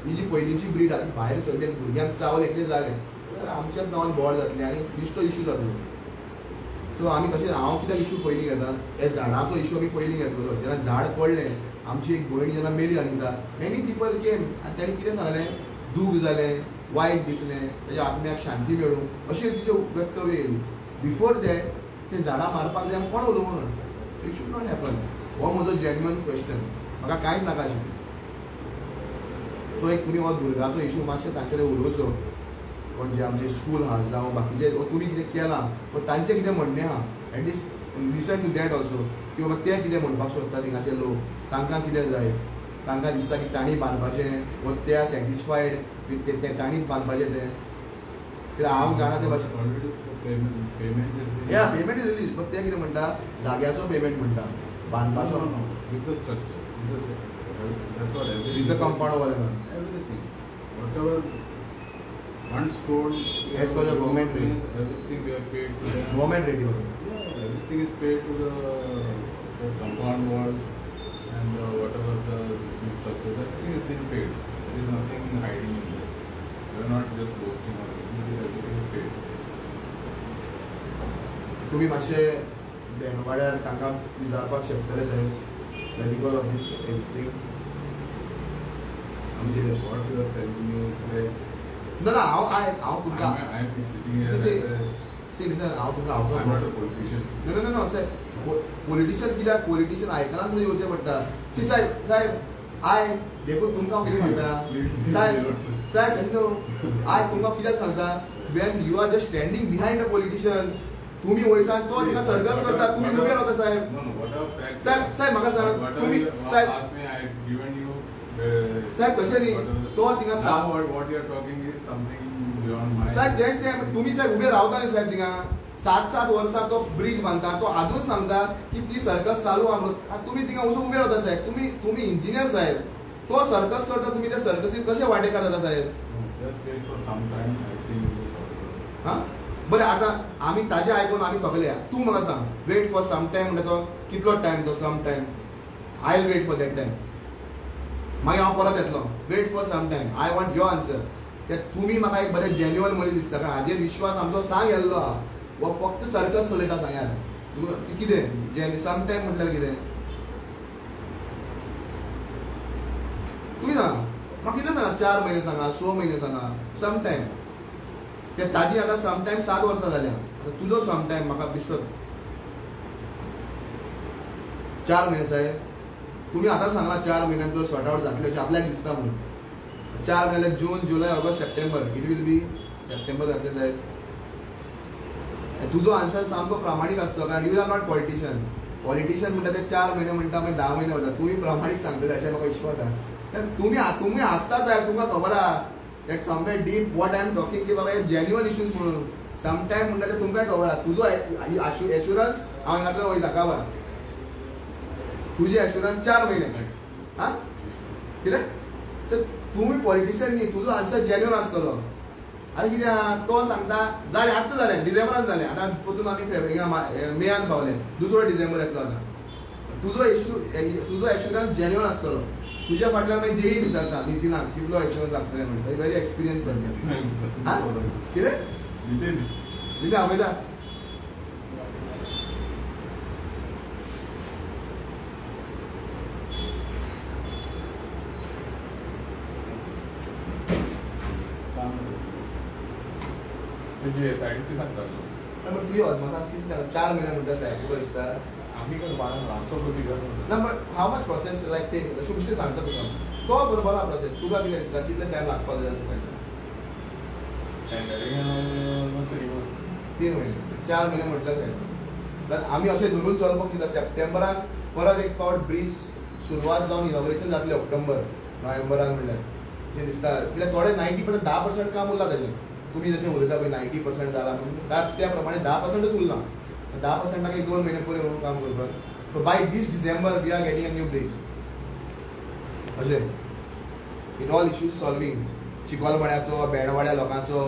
ही जी पयलींची ब्रीड आहा ती भायर सरली भुरग्यांक चावल एकलें जालें जाल्यार आमच्याच नांवान बोर्ड जातलें आनी बिश्तो इशू जातलो. सो आमी कशें हांव कित्याक इशू पयलीं घेता हे झाडाचो इशू आमी पयलीं घेतलो जेन्ना झाड पडलें आमची एक भयण जेन्ना मेली अनिता मेनी पीपल केम आनी तेणें कितें सांगलें दूख जालें वायट दिसलें तेज्या आत्म्याक शांती मेळूं अशें तिचें वक्तव्य येयली. बिफोर दॅट ते झाडां मारपाक जाय कोण उलोवं इट शूड नॉट हॅपन. हो म्हजो जेन्युअन क्वेश्चन म्हाका कांयच नाका आशिल्लें. तो एक तुमी हो भुरग्याचो इशू मातशें तांचेर उलोवचो पण जे आमचे स्कूल आहा जावं बाकीचे तुमी कितें केलां वा तांचें कितें म्हणणें आहा at least listen to that also की बाबा ते कितें म्हणपाक सोदता थिंगाचे लोक तांकां कितें जाय तांकां दिसता की तांणी बांदपाचें वा ते आर सॅटिस्फायड विथ ते तांणीच बांदपाचें तें कित्याक हांव जाणा ते भाशेन या पेमेंट इज रिलीज बट ते कितें म्हणटा जाग्याचो पेमेंट म्हणटा बांदपाचो with the structure, that's what everything. With the compound wall Everything, whatever once told. As per the government rate. Everything we are paid to them. Government rate Yeah, everything is paid to the compound walls and whatever the structures. Everything is being paid. There is nothing hiding in there. We are not just boasting on it. Everything is paid. तुम्ही मातशें भेंडवाड्यार तांकां विचारपाक शकतले साहेब बिकॉज ऑफ दीस थिंग आमचे What you are telling me is like. ना ना हांव तुमकां I am sitting here. See listen हांव तुमकां हांव I'm not a politician. ना ना ना साहेब पॉलिटिशियन कित्याक पॉलिटिशियन आयकना म्हणून येवचें पडटा सी साहेब आय देखून तुमकां हांव कितें सांगता साहेब तशें न्हू आय तुमकां कित्याक सांगता when you are just standing behind a politician तुमी वयता तो तिका सर्कस करता तुमी उबे रावता साहेब साहेब म्हाका सांग तुमी साहेब साहेब तशें न्ही तो तिका सांग what you are talking is something beyond my. साहेब तेच तुमी साहेब उबे रावता न्ही साहेब तिका 7 वर्सां तो ब्रीज बांदता तो आजून सांगता की ती सर्कस चालू आहा म्हणून तुमी तिका वचून उबे रावता साहेब तुमी इंजिनियर साहेब तो सर्कस करता तुमी त्या सर्कसीन कशे वांटेकार जाता साहेब हां बरें आतां आमी ताजें आयकून आमी थकल्या तूं म्हाका सांग वेट फॉर सम टायम म्हणटा तो कितलो टायम तो some time I will wait for that time मागीर हांव परत येतलो wait for some time I want your answer ते तुमी म्हाका एक बरें जेन्युअन मनीस दिसता कारण हाजेर विश्वास आमचो सांग येल्लो आहा वो फक्त सर्कस चलयता सांग्यार कितें जे सम टायम म्हटल्यार कितें तुमी सांगा म्हाका कितें सांगा 4 म्हयने सांगा 6 म्हयने सांगा सम टायम ते ताजी आतां सम टायम 7 वर्सां जाल्या आतां तुजो सम टायम म्हाका बिश्तो 4 म्हयने साहेब तुम्ही आता सांगला 4 म्हयन्यात जर सॉर्ट आउट जातले अशें आपल्याक दिसता म्हणून 4 म्हयने June July August September it will be September जातले साहेब तुजो आन्सर सामको प्रामाणीक आसतो कारण यू आर नॉट पॉलिटिशियन म्हणटा ते 4 म्हयने म्हणटा मागीर 10 म्हयने म्हणटा तुमी प्रामाणीक सांगतले अशें म्हाका विश्वास आसा तुम्ही आसता साहेब तुमकां खबर आहा that somewhere deep what I am talking की बाबा हे जेन्युअन इश्यूज म्हणून समटायम म्हणटा ते तुमकांय खबर आहा तुजो एश्युरन्स हांव हांगातल्यान वयता काबार तुझे एश्युरन्स 4 म्हयने हा कितें तर तुम्ही पॉलिटिशियन न्ही तुजो आन्सर जेन्युअन आसतलो आनी कितें आहा तो सांगता जालें आतां जालें डिसेंबरान जालें आतां परतून आमी मेयान पावले 2 डिसेंबर येतलो आतां तुजो एश्युरन्स जेन्युअन आसतलो तुज्या फाटल्यान मागीर जेई विचारता नितीनाक कितलो एश्युरन्स लागतले म्हणटा वेरी एक्सपिरियन्स पर्सन हा कितें नितीन आपयता म्हणजे सायडीची सांगता मग तुझी अदमासात किती 4 महिने म्हणटा साहेब तुका दिसता आम्ही आमचो प्रोसिजर ना बट हाव मच प्रोसेस लायक ते अशें बेश्टें सांगता तुका तो बरोबर आहा प्रोसेस तुका कितें दिसता कितले टायम लागपाक जाय तुका 3 महिने 4 महिने म्हटलं साहेब आमी अशें धरून चलपाक चिंता सप्टेंबराक परत एक फावट ब्रीज सुरवात जावन इनॉग्रेशन जातलें ऑक्टोबर नोव्हेंबरान म्हणल्यार अशें दिसता कित्याक थोडे 90% 10% काम उरला ताचें तुम्ही जसे उलयता पळय 90% जाला म्हणून त्या प्रमाणे 10%च उरला 10%क एक 2 महिने पयलीं काम करपाक so by this December we are getting a new bridge अशें इट ऑल इश्यूज सॉल्विंग चिखलमण्याचो बेणवाड्या लोकांचो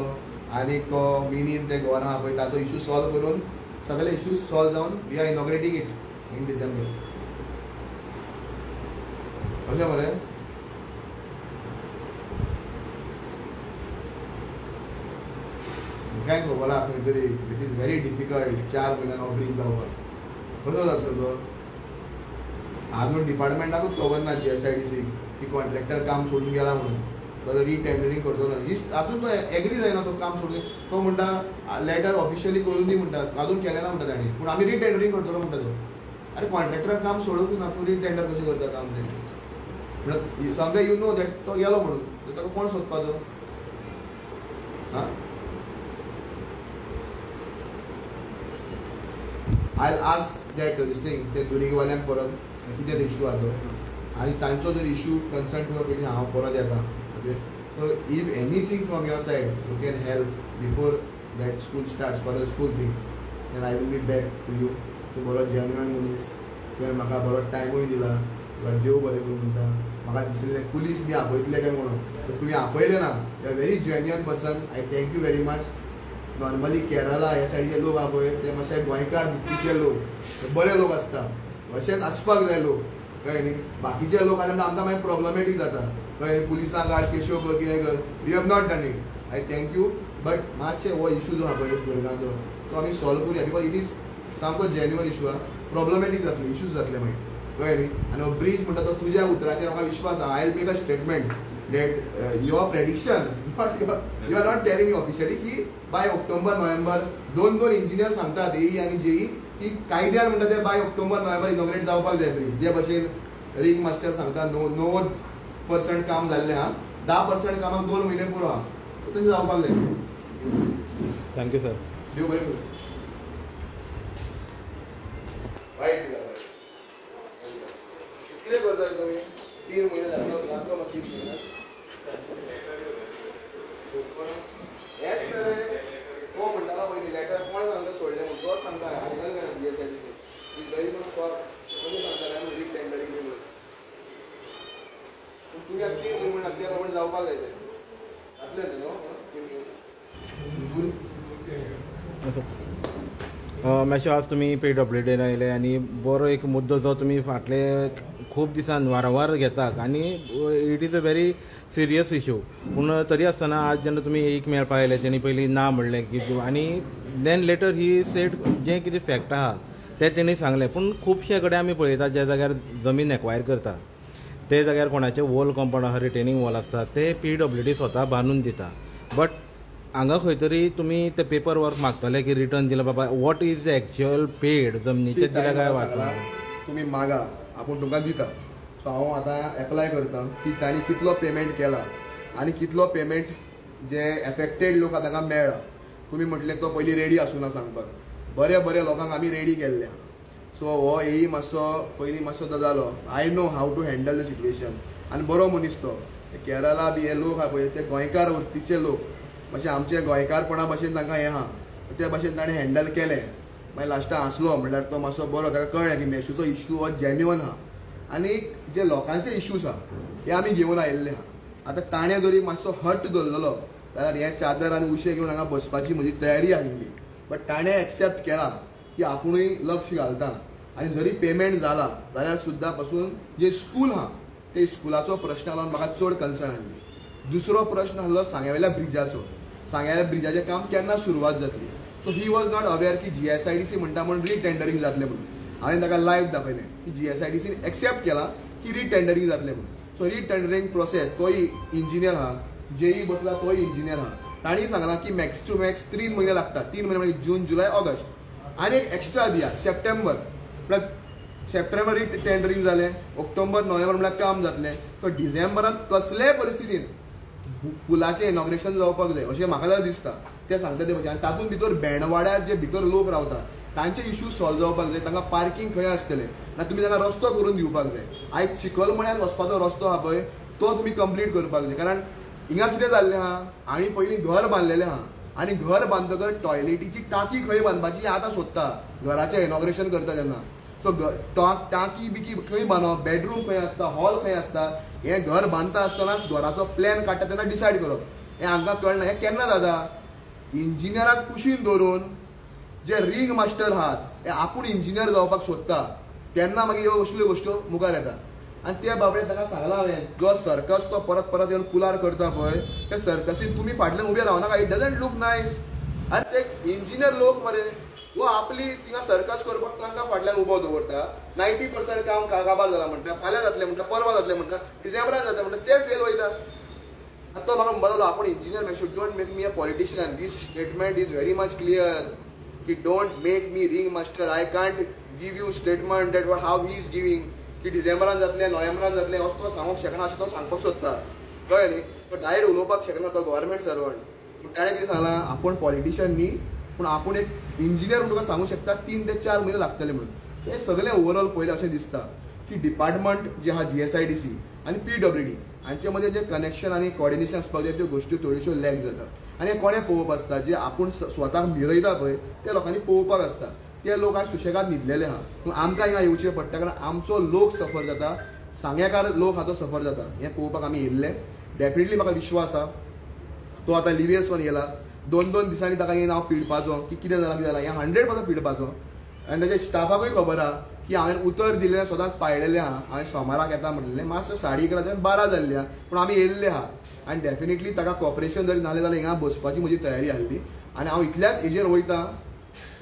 आनी तो मिनीन ते गोवन आहा पळय ताचो इश्यू सॉल्व करून सगळे इश्यूज सॉल्व जावन we are inaugurating it in December अशें मरे काय खबर आहा खंय तरी इट इज व्हेरी डिफिकल्ट 4 म्हयन्यान ब्रीज जावपाक कसो जातलो तो आजून डिपार्टमेंटाकूच खबर ना GSIDC की कॉन्ट्रॅक्टर काम सोडून गेला म्हणून तो रिटेंडरिंग करतलो हातून तो एग्री जायना तो काम सोडून तो म्हणटा लेटर ऑफिशियली करून दी म्हणटा अजून केलें ना म्हणटा ताणी पूण आमी रिटेंडरिंग करतलो म्हणटा तो अरे कॉन्ट्रॅक्टर काम सोडूंक ना तूं रिटेंडर कशें करता काम ते म्हणटा समवे यू नो दॅट तो गेलो म्हणून ताका कोण सोदपाचो हा I'll ask that this thing ते दुरीवाल्यांक परत कितें इश्यू आहा तो आनी तांचो जर इश्यू कन्सर्न तुका पयलीं हांव परत येता okay so if anything from your side you can help before that school starts for the school thing then I will be back to you तूं बरो जेन्युअन मनीस तुवें म्हाका बरो टायमूय दिला तुका देव बरें करून म्हणटा म्हाका दिसलें पुलीस बी आपयतले काय म्हणून तर तुवें आपयलें ना you are very genuine person I thank you very much normally Kerala ह्या सायडीचे लोक आहा पळय ते मातशे गोंयकार भितरीचे लोक बरे लोक आसता अशेंच आसपाक जाय लोक कळ्ळें न्ही बाकीचे लोक आसले आमकां मागीर प्रॉब्लेमॅटीक जाता कळ्ळें पुलिसांक हाड केशव कर कितें कर we have not done it I thank you but मातशें हो इश्यू जो आहा पळय भुरग्यांचो तो आमी सॉल्व करुया बिकॉज इट इज सामको जेन्युअन इश्यू आहा प्रॉब्लेमॅटीक जातले इश्यूज जातले मागीर कळ्ळें न्ही आनी हो ब्रीज म्हणटा तो तुज्या उतराचेर म्हाका विश्वास आहा I will make a statement that your prediction you are not telling me officially की बाय ऑक्टोबर नोव्हेंबर दोन इंजिनियर सांगतात AE आणि JE की कायद्यान म्हणटा ते बाय ऑक्टोबर नोव्हेंबर इनॉग्रेट जावपाक जाय ब्रिज जे भशेन रिंग मास्टर सांगता 90% काम जाल्लें आहा 10% कामाक 2 म्हयने पुरो आहा सो तशें जावपाक जाय थँक्यू सर देव बरें करूं कितें करता तुमी 3 म्हयने जातलो म्हाका 3 म्हयने हेच तर तो म्हणटालो पयलीं लेटर कोण सांगता सोडलें म्हणून तो सांगता आयदन काय GSIDC गरीब म्हणून कोणी सांगताले आमी रिटेंडरिंग म्हणून तुमी आतां 3 म्हयने म्हणटा त्या प्रमाणे जावपाक जाय तें जातलें तें न्हू मातशें आज तुमी PWD आयले आनी बरो एक मुद्दो जो तुमी फाटले खूब दिसान वारंवार घेतात आनी it is a very serious issue पूण तरी आसतना आज जेन्ना तुमी एक मेळपाक आयले तेणी पयलीं ना म्हणलें की आनी देन लेटर ही सेड जें कितें फॅक्ट आहा ते तेणी सांगलें. पूण खुबशे कडेन आमी पळयता ज्या जाग्यार जमीन एक्वायर करता ते जाग्यार कोणाचे वॉल कंपाउंड आसा, रिटेनिंग वॉल आसता, ते PWD स्वता बांदून दिता. बट हांगा खंय तरी तुमी ते पेपर वर्क मागतले की रिटर्न दिला बाबा what is the actual paid जमनीचे दिला काय वाटला तुम्ही मागा आपण तुमकां दिता. सो हांव आतां एप्लाय करता की तांणी कितलो पेमेंट केला आनी कितलो पेमेंट जे एफेक्टेड लोक आहा तांकां मेळ्ळा. तुमी म्हटलें तो पयलीं रेडी आसूना सांगपाक. बरे लोकांक आमी रेडी केल्ल्या. सो हो येयी मातसो पयलीं मातसो तो जालो. I know how to handle the situation. आनी बरो मनीस तो. केरळा बी हे लोक आहा पळय ते गोंयकार वृत्तीचे लोक मातशे आमचे गोंयकारपणा भशेन तांकां हें आहा ते भशेन ताणें हँडल केलें. मागीर लास्टाक हांसलो म्हणल्यार तो मातसो बरो. ताका कळ्ळें की मेशूचो इश्यू हो जेन्युअन आहा आनी जे लोकांचे इश्यूज आहा हे आमी घेवन आयिल्ले आहा. आतां ताणें जरी मातसो हट्ट धरलेलो जाल्यार हे चादर आनी उशे घेवन हांगा बसपाची म्हजी तयारी आशिल्ली. बट ताणें एक्सेप्ट केला की आपुणूय लक्ष घालता आनी जरी पेमेंट जाला जाल्यार सुद्दां पासून जे स्कूल आहा ते स्कुलाचो प्रश्न लागून म्हाका चड कन्सर्न आसली. दुसरो प्रश्न आसलो सांग्यावेल्या ब्रिजाचो. सांग्यावेल्या ब्रिजाचें काम केन्ना सुरवात जातली. So he was not aware की GSIDC म्हणटा म्हणून रिटेंडरींग जातलें म्हणून. हांवें ताका लायव्ह दाखयलें की GSIDCन एक्सेप्ट केला की रिटेंडरींग जातलें म्हणून. सो रिटेंडरींग प्रोसेस तोय इंजिनियर आहा, JEE बसला तोय इंजिनियर आहा. तांणी सांगलां की मॅक्स टू मॅक्स 3 म्हयने लागतात. 3 म्हयने म्हणजे जून, जुलय, ऑगस्ट आनी एक एक्स्ट्रा दिया सप्टेंबर. म्हळ्यार सप्टेंबर रिटेंडरींग जालें, ऑक्टोबर, नोव्हेंबर म्हळ्यार काम जातलें. सो डिसेंबरांत कसलेय परिस्थितीन पुलाचें इनॉग्रेशन जावपाक जाय अशें म्हाका जाल्यार दिसता. ते सांगता ते भशेन. आनी तातूंत भितर बेणवाड्यार जे भितर लोक रावता तांचे इश्यूज सॉल्व जावपाक जाय. तांकां पार्किंग खंय आसतलें ना तुमी तांकां रस्तो करून दिवपाक जाय. आयज चिखलमण्यान वचपाचो रस्तो आहा पळय तो तुमी कंप्लीट करपाक जाय. कारण हिंगा कितें जाल्लें आहा हांणी पयलीं घर बांदलेलें आहा आनी घर बांदतकच टॉयलेटीची टाकी खंय बांदपाची आतां सोदता घराचें इनॉग्रेशन करता तेन्ना. सो टाकी बिकी खंय बांदप, बेडरूम खंय आसता, हॉल खंय आसता, हें घर बांदता आसतनाच घराचो प्लॅन काडटा तेन्ना डिसायड करप. हें हांकां कळना. हें केन्ना जाता इंजिनियराक कुशीन धरून जे रिंग मास्टर आहात हे आपूण इंजिनियर जावपाक सोदता तेन्ना मागीर ह्यो असल्यो गोश्ट्यो मुखार येता. आनी त्या बाबड्यान ताका सांगलां हांवें जो सर्कस तो परत परत येवन पुलार करता पळय त्या सर्कसीन तुमी फाटल्यान उबे रावनाका. It doesn't look nice. अरे ते इंजिनियर लोक मरे वो आपली थिंगा सर्कस करपाक तांकां फाटल्यान उबो दवरता. 90% काम काबार जाला म्हणटा, फाल्यां जातलें म्हणटा, परवा जातलें म्हणटा, डिसेंबरान जातलें म्हणटा, ते फेल वयता. आतां तो म्हाका म्हणपाक लागलो आपूण engineer man should don't make me a politician. This statement is very much clear की don't make me ring master. I can't give you statement that how he is giving की डिसेंबरान जातलें, नोव्हेंबरान जातलें असो तो सांगूंक शकना अशें तो सांगपाक सोदता. कळ्ळें न्ही. तो डायरेक्ट उलोवपाक शकना. तो गव्हर्मेंट सर्वंट. ताणें कितें सांगलां आपूण पॉलिटिशियन न्ही पूण आपूण एक इंजिनियर म्हणून तुका सांगूंक शकता 3 ते 4 म्हयने लागतले म्हणून. सो हें सगळें ओवरऑल पयलें अशें दिसता की डिपार्टमेंट जे आहा GSIDC आनी PWD हांचे मदें जे कनेक्शन आनी कॉर्डिनेशन आसपाक जाय त्यो गोश्टी थोड्योश्यो लॅक जाता. आनी हें कोणें पळोवप आसता जे आपूण स्वताक मिरयता पळय त्या लोकांनी पळोवपाक आसता. ते लोक आज सुशेगाद न्हिदलेले आहा. पूण आमकां हिंगा येवचें पडटा कारण आमचो लोक सफर जाता, सांग्याकार लोक आहा तो सफर जाता. हें पळोवपाक आमी येयल्ले. डेफिनेटली म्हाका विश्वास आसा तो आतां लिव्हियर्स वन येयला 2-2 दिसांनी ताका हें नांव पिडपाचो की कितें जालां कितें जालां हें 100% पिडपाचो. आनी ताच्या स्टाफाकूय खबर आहा की हांवें उतर दिल्लें सदांच पाळलेलें आहा. हांवें सोमाराक येता म्हणलेलें मातसो 11:30 12 जाल्ली आहा पूण आमी येयल्ले आहा. आनी डेफिनेटली ताका कॉपरेशन जरी नासलें जाल्यार हिंगा बसपाची म्हजी तयारी आसली. आनी हांव इतल्याच हेजेर वयतां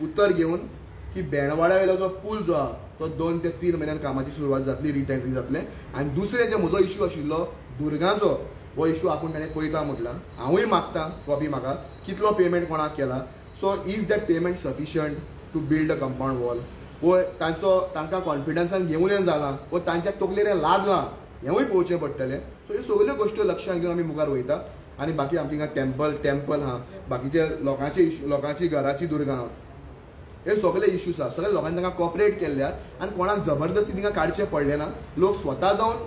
उतर घेवन की बेणवाड्या वयलो जो पूल जो आहा तो 2 ते 3 म्हयन्यान कामाची सुरवात जातली, रिटेंडरींग जातलें. आनी दुसरें जे म्हजो इश्यू आशिल्लो दुर्गाचो हो इश्यू आपूण ताणें पळयता म्हटलां. हांवूय मागता कॉपी म्हाका कितलो पेमेंट कोणाक केला. So is that payment sufficient to build a compound wall वो तांकां कॉन्फिडन्सान घेवन येवन जाला वो तांच्या तकलेर हें लादलां हेंवूय पळोवचें पडटलें. सो ह्यो सगल्यो गोश्ट्यो लक्षांत घेवन आमी मुखार वयता. आनी बाकी आमच्या हिंगा टेंपल आहा, बाकीचे लोकांचे इश्यू, लोकांची घराची दुर्गा आहा, हे सगळे इश्यूज आहा. सगळ्या लोकांनी तांकां कॉपरेट केल्ल्यात आनी कोणाक जबरदस्ती तिंगा काडचें पडलें ना. लोक स्वता जावन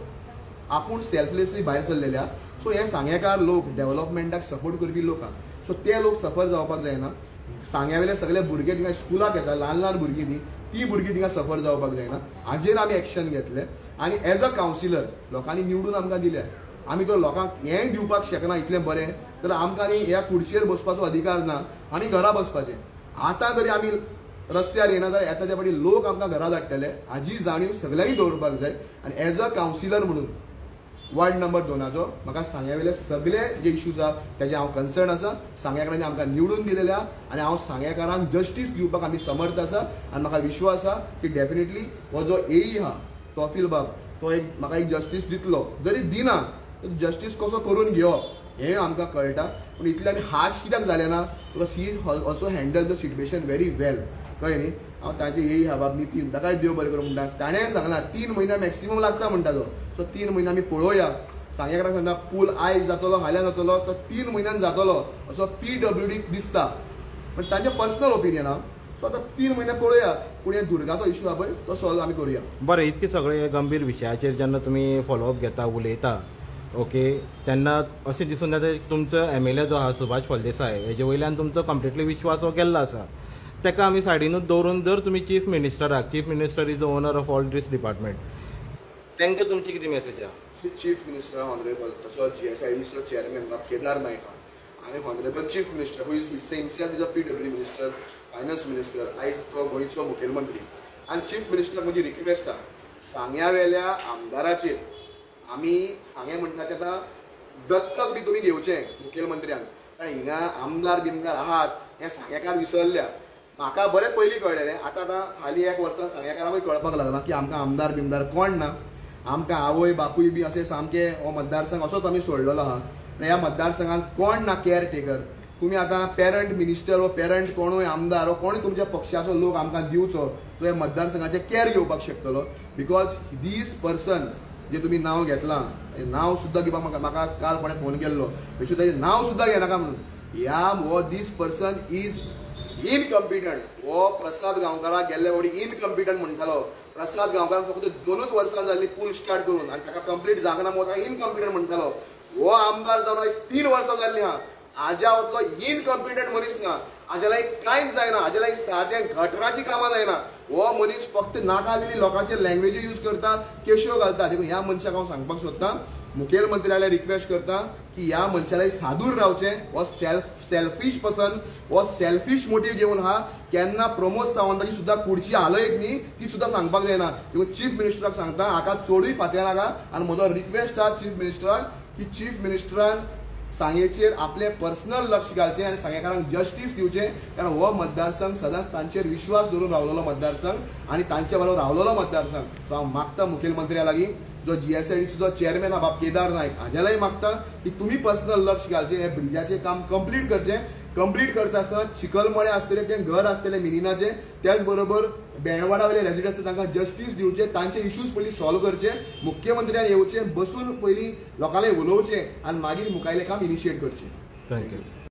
आपूण सेल्फलेसली भायर सरलेले आहा. सो हे सांग्याकार लोक डेव्हलपमेंटाक सपोर्ट करपी लोक आहा. सो ते लोक सफर जावपाक जायना. सांग्यावेले सगळे भुरगे थिंगा स्कुलाक येता, ल्हान भुरगीं ती भुरगीं थिंगा सफर जावपाक जायना. हाजेर आमी एक्शन घेतले. आनी एज अ कावन्सिलर लोकांनी निवडून आमकां दिल्या. आमी तर लोकांक हेंय दिवपाक शकना इतलें बरें जाल्यार आमकां न्ही ह्या खुर्चेर बसपाचो अधिकार ना. आमी घरा बसपाचें. आतां जरी आमी रस्त्यार येना जाल्यार येता त्या फाटी लोक आमकां घरा धाडटले हाजी जाणीव सगळ्यांनी दवरपाक जाय. आनी एज अ कावन्सिलर म्हणून वार्ड नंबर 2 म्हाका सांग्यावेले सगळे जे इश्यूज आहा त्याचे हांव कन्सर्न आसा. सांग्याकारांनी आमकां निवडून दिलेल्या आनी हांव सांग्याकारांक जस्टीस दिवपाक आमी समर्थ आसा आनी म्हाका विश्वास आसा की डेफिनेटली हो जो एई आहा तोफील बाब तो म्हाका एक जस्टीस दितलो. जरी दिना जस्टीस कसो करून घेवप हें आमकां कळटा. पूण इतले आमी हाश कित्याक जाले ना because he also handle the situation very well. कळ्ळें न्ही. हांव ताचे येई हा बाब नितीन ताकाय देव बरें करूं म्हणटा. ताणें सांगलां 3 म्हयने मॅक्सिमम लागता म्हणटा तो. सो 3 म्हयने आमी पळोवया. सांग्याकारांक सांगता पूल आयज जातलो फाल्यां जातलो तो 3 म्हयन्यान जातलो असो PWD दिसता. पण ताचें पर्सनल ओपिनियन आहा. सो आतां 3 म्हयने पळोवया. पूण हें दुर्गाचो इश्यू आहा पळय तो सॉल्व आमी करुया. बरें इतके सगळे गंभीर विशयाचेर जेन्ना तुमी फॉलोअप घेता उलयता ओके तेन्ना अशें दिसून येता तुमचो MLA जो आहा सुभाष फळदेसाय हेजे वयल्यान तुमचो कंप्लिटली विश्वास हो गेल्लो आसा. ताका आमी सायडीनूच दवरून जर तुमी chief minister is the owner of all these department तांकां तुमची कितें मेसेज आहा? चीफ मिनिस्टर ऑनरेबल तसो GSIDCचो चेअरमॅन बाब केदार नायक आहा आनी honourable chief minister who is himself is a PWD minister finance minister आयज तो गोंयचो मुखेलमंत्री. आनी चीफ मिनिस्टर म्हजी रिक्वेस्ट आहा सांग्यावेल्या आमदाराचेर आमी सांगे म्हणटा तें आतां दत्तक बी तुमी घेवचें मुखेलमंत्र्यान. कारण हिंगा आमदार बिमदार आहात हे सांग्याकार विसरल्या. म्हाका बरें पयलीं कळलेलें आतां हालीं 1 वर्सां सांग्याकारांकूय कळपाक लागला की आमकां आमदार बिमदार कोण ना. आमकां आवय बापूय बी अशें सामके हो मतदारसंघ असोच आमी सोडलेलो आहा. ह्या मतदारसंघात कोण ना केअर टेकर. तुमी आतां पेरंट मिनिस्टर वो पेरंट कोणूय आमदार वो कोण तुमच्या पक्षाचो लोक आमकां दिवचो तो ह्या मतदारसंघाचें केअर घेवपाक शकतलो. बिकॉज दीस पर्सन जे तुमी नांव घेतलां नांव सुद्दां घेवपाक म्हाका काल कोणें फोन केल्लो बेश्टो ताजें नांव सुद्दां घेनाका म्हणून. हो दीस पर्सन इज इनकम्पिटंट. हो प्रसाद गांवकाराक गेल्ले वडी इनकम्पिटंट म्हणटालो. प्रसाद गांवकार फक्त 2च वर्सां जाल्ली पूल स्टार्ट करून आनी ताका कंप्लीट जागना मोता इनकम्पिटंट म्हणटालो. हो आमदार जावन आयज 3 वर्सां जाल्ली आहा. हाज्या वतलो इनकम्पिटंट मनीस ना. हाज्या लायक कांयच जायना. हाज्या लायक सादें गटराची कामां जायना. हो मनीस फक्त नाका लोकांचे लँग्वेजी यूज करता केश्यो घालता. देखून ह्या मनशाक हांव सांगपाक सोदतां मुखेलमंत्र्याला रिक्वेस्ट करता की ह्या मनशाला सादूर रावचें. हो सेल्फीश पर्सन हो सेल्फीश मोटीव घेवन हा. केन्ना प्रमोद सावंताची सुद्दां कुडची हालयत न्ही ती सुद्दां सांगपाक जायना. देखून चीफ मिनिस्टराक सांगता हाका चडूय फात्या नाका. आनी म्हजो रिक्वेस्ट आहा चीफ मिनिस्टराक की चीफ मिनिस्टरान सांगेचेर आपले पर्सनल लक्ष घालचें आनी सांगेकारांक जस्टीस दिवचें. कारण हो मतदारसंघ सदांच तांचेर विश्वास दवरून रावलेलो मतदारसंघ आनी तांचे बरोबर रावलेलो मतदारसंघ. सो हांव मागता मुखेलमंत्र्या लागीं जो GSIDCचो चेअरमॅन आहा बाब केदार नायक हाज्यालाय मागता की तुमी पर्सनल लक्ष घालचें. हे ब्रिजाचें काम कंप्लीट करचें. कंप्लीट करता आसतना चिखलमळे आसतलें तें घर आसतलें मिनिनाचें त्याच बरोबर बेणवाडा वयले रेजिडेंट्स तांकां जस्टीस दिवचें. तांचे इश्यूज पयलीं सॉल्व करचे. मुख्यमंत्र्यान येवचें बसून पयलीं लोकांनी उलोवचें आनी मागीर मुखायलें काम इनिशिएट करचें. थँक्यू.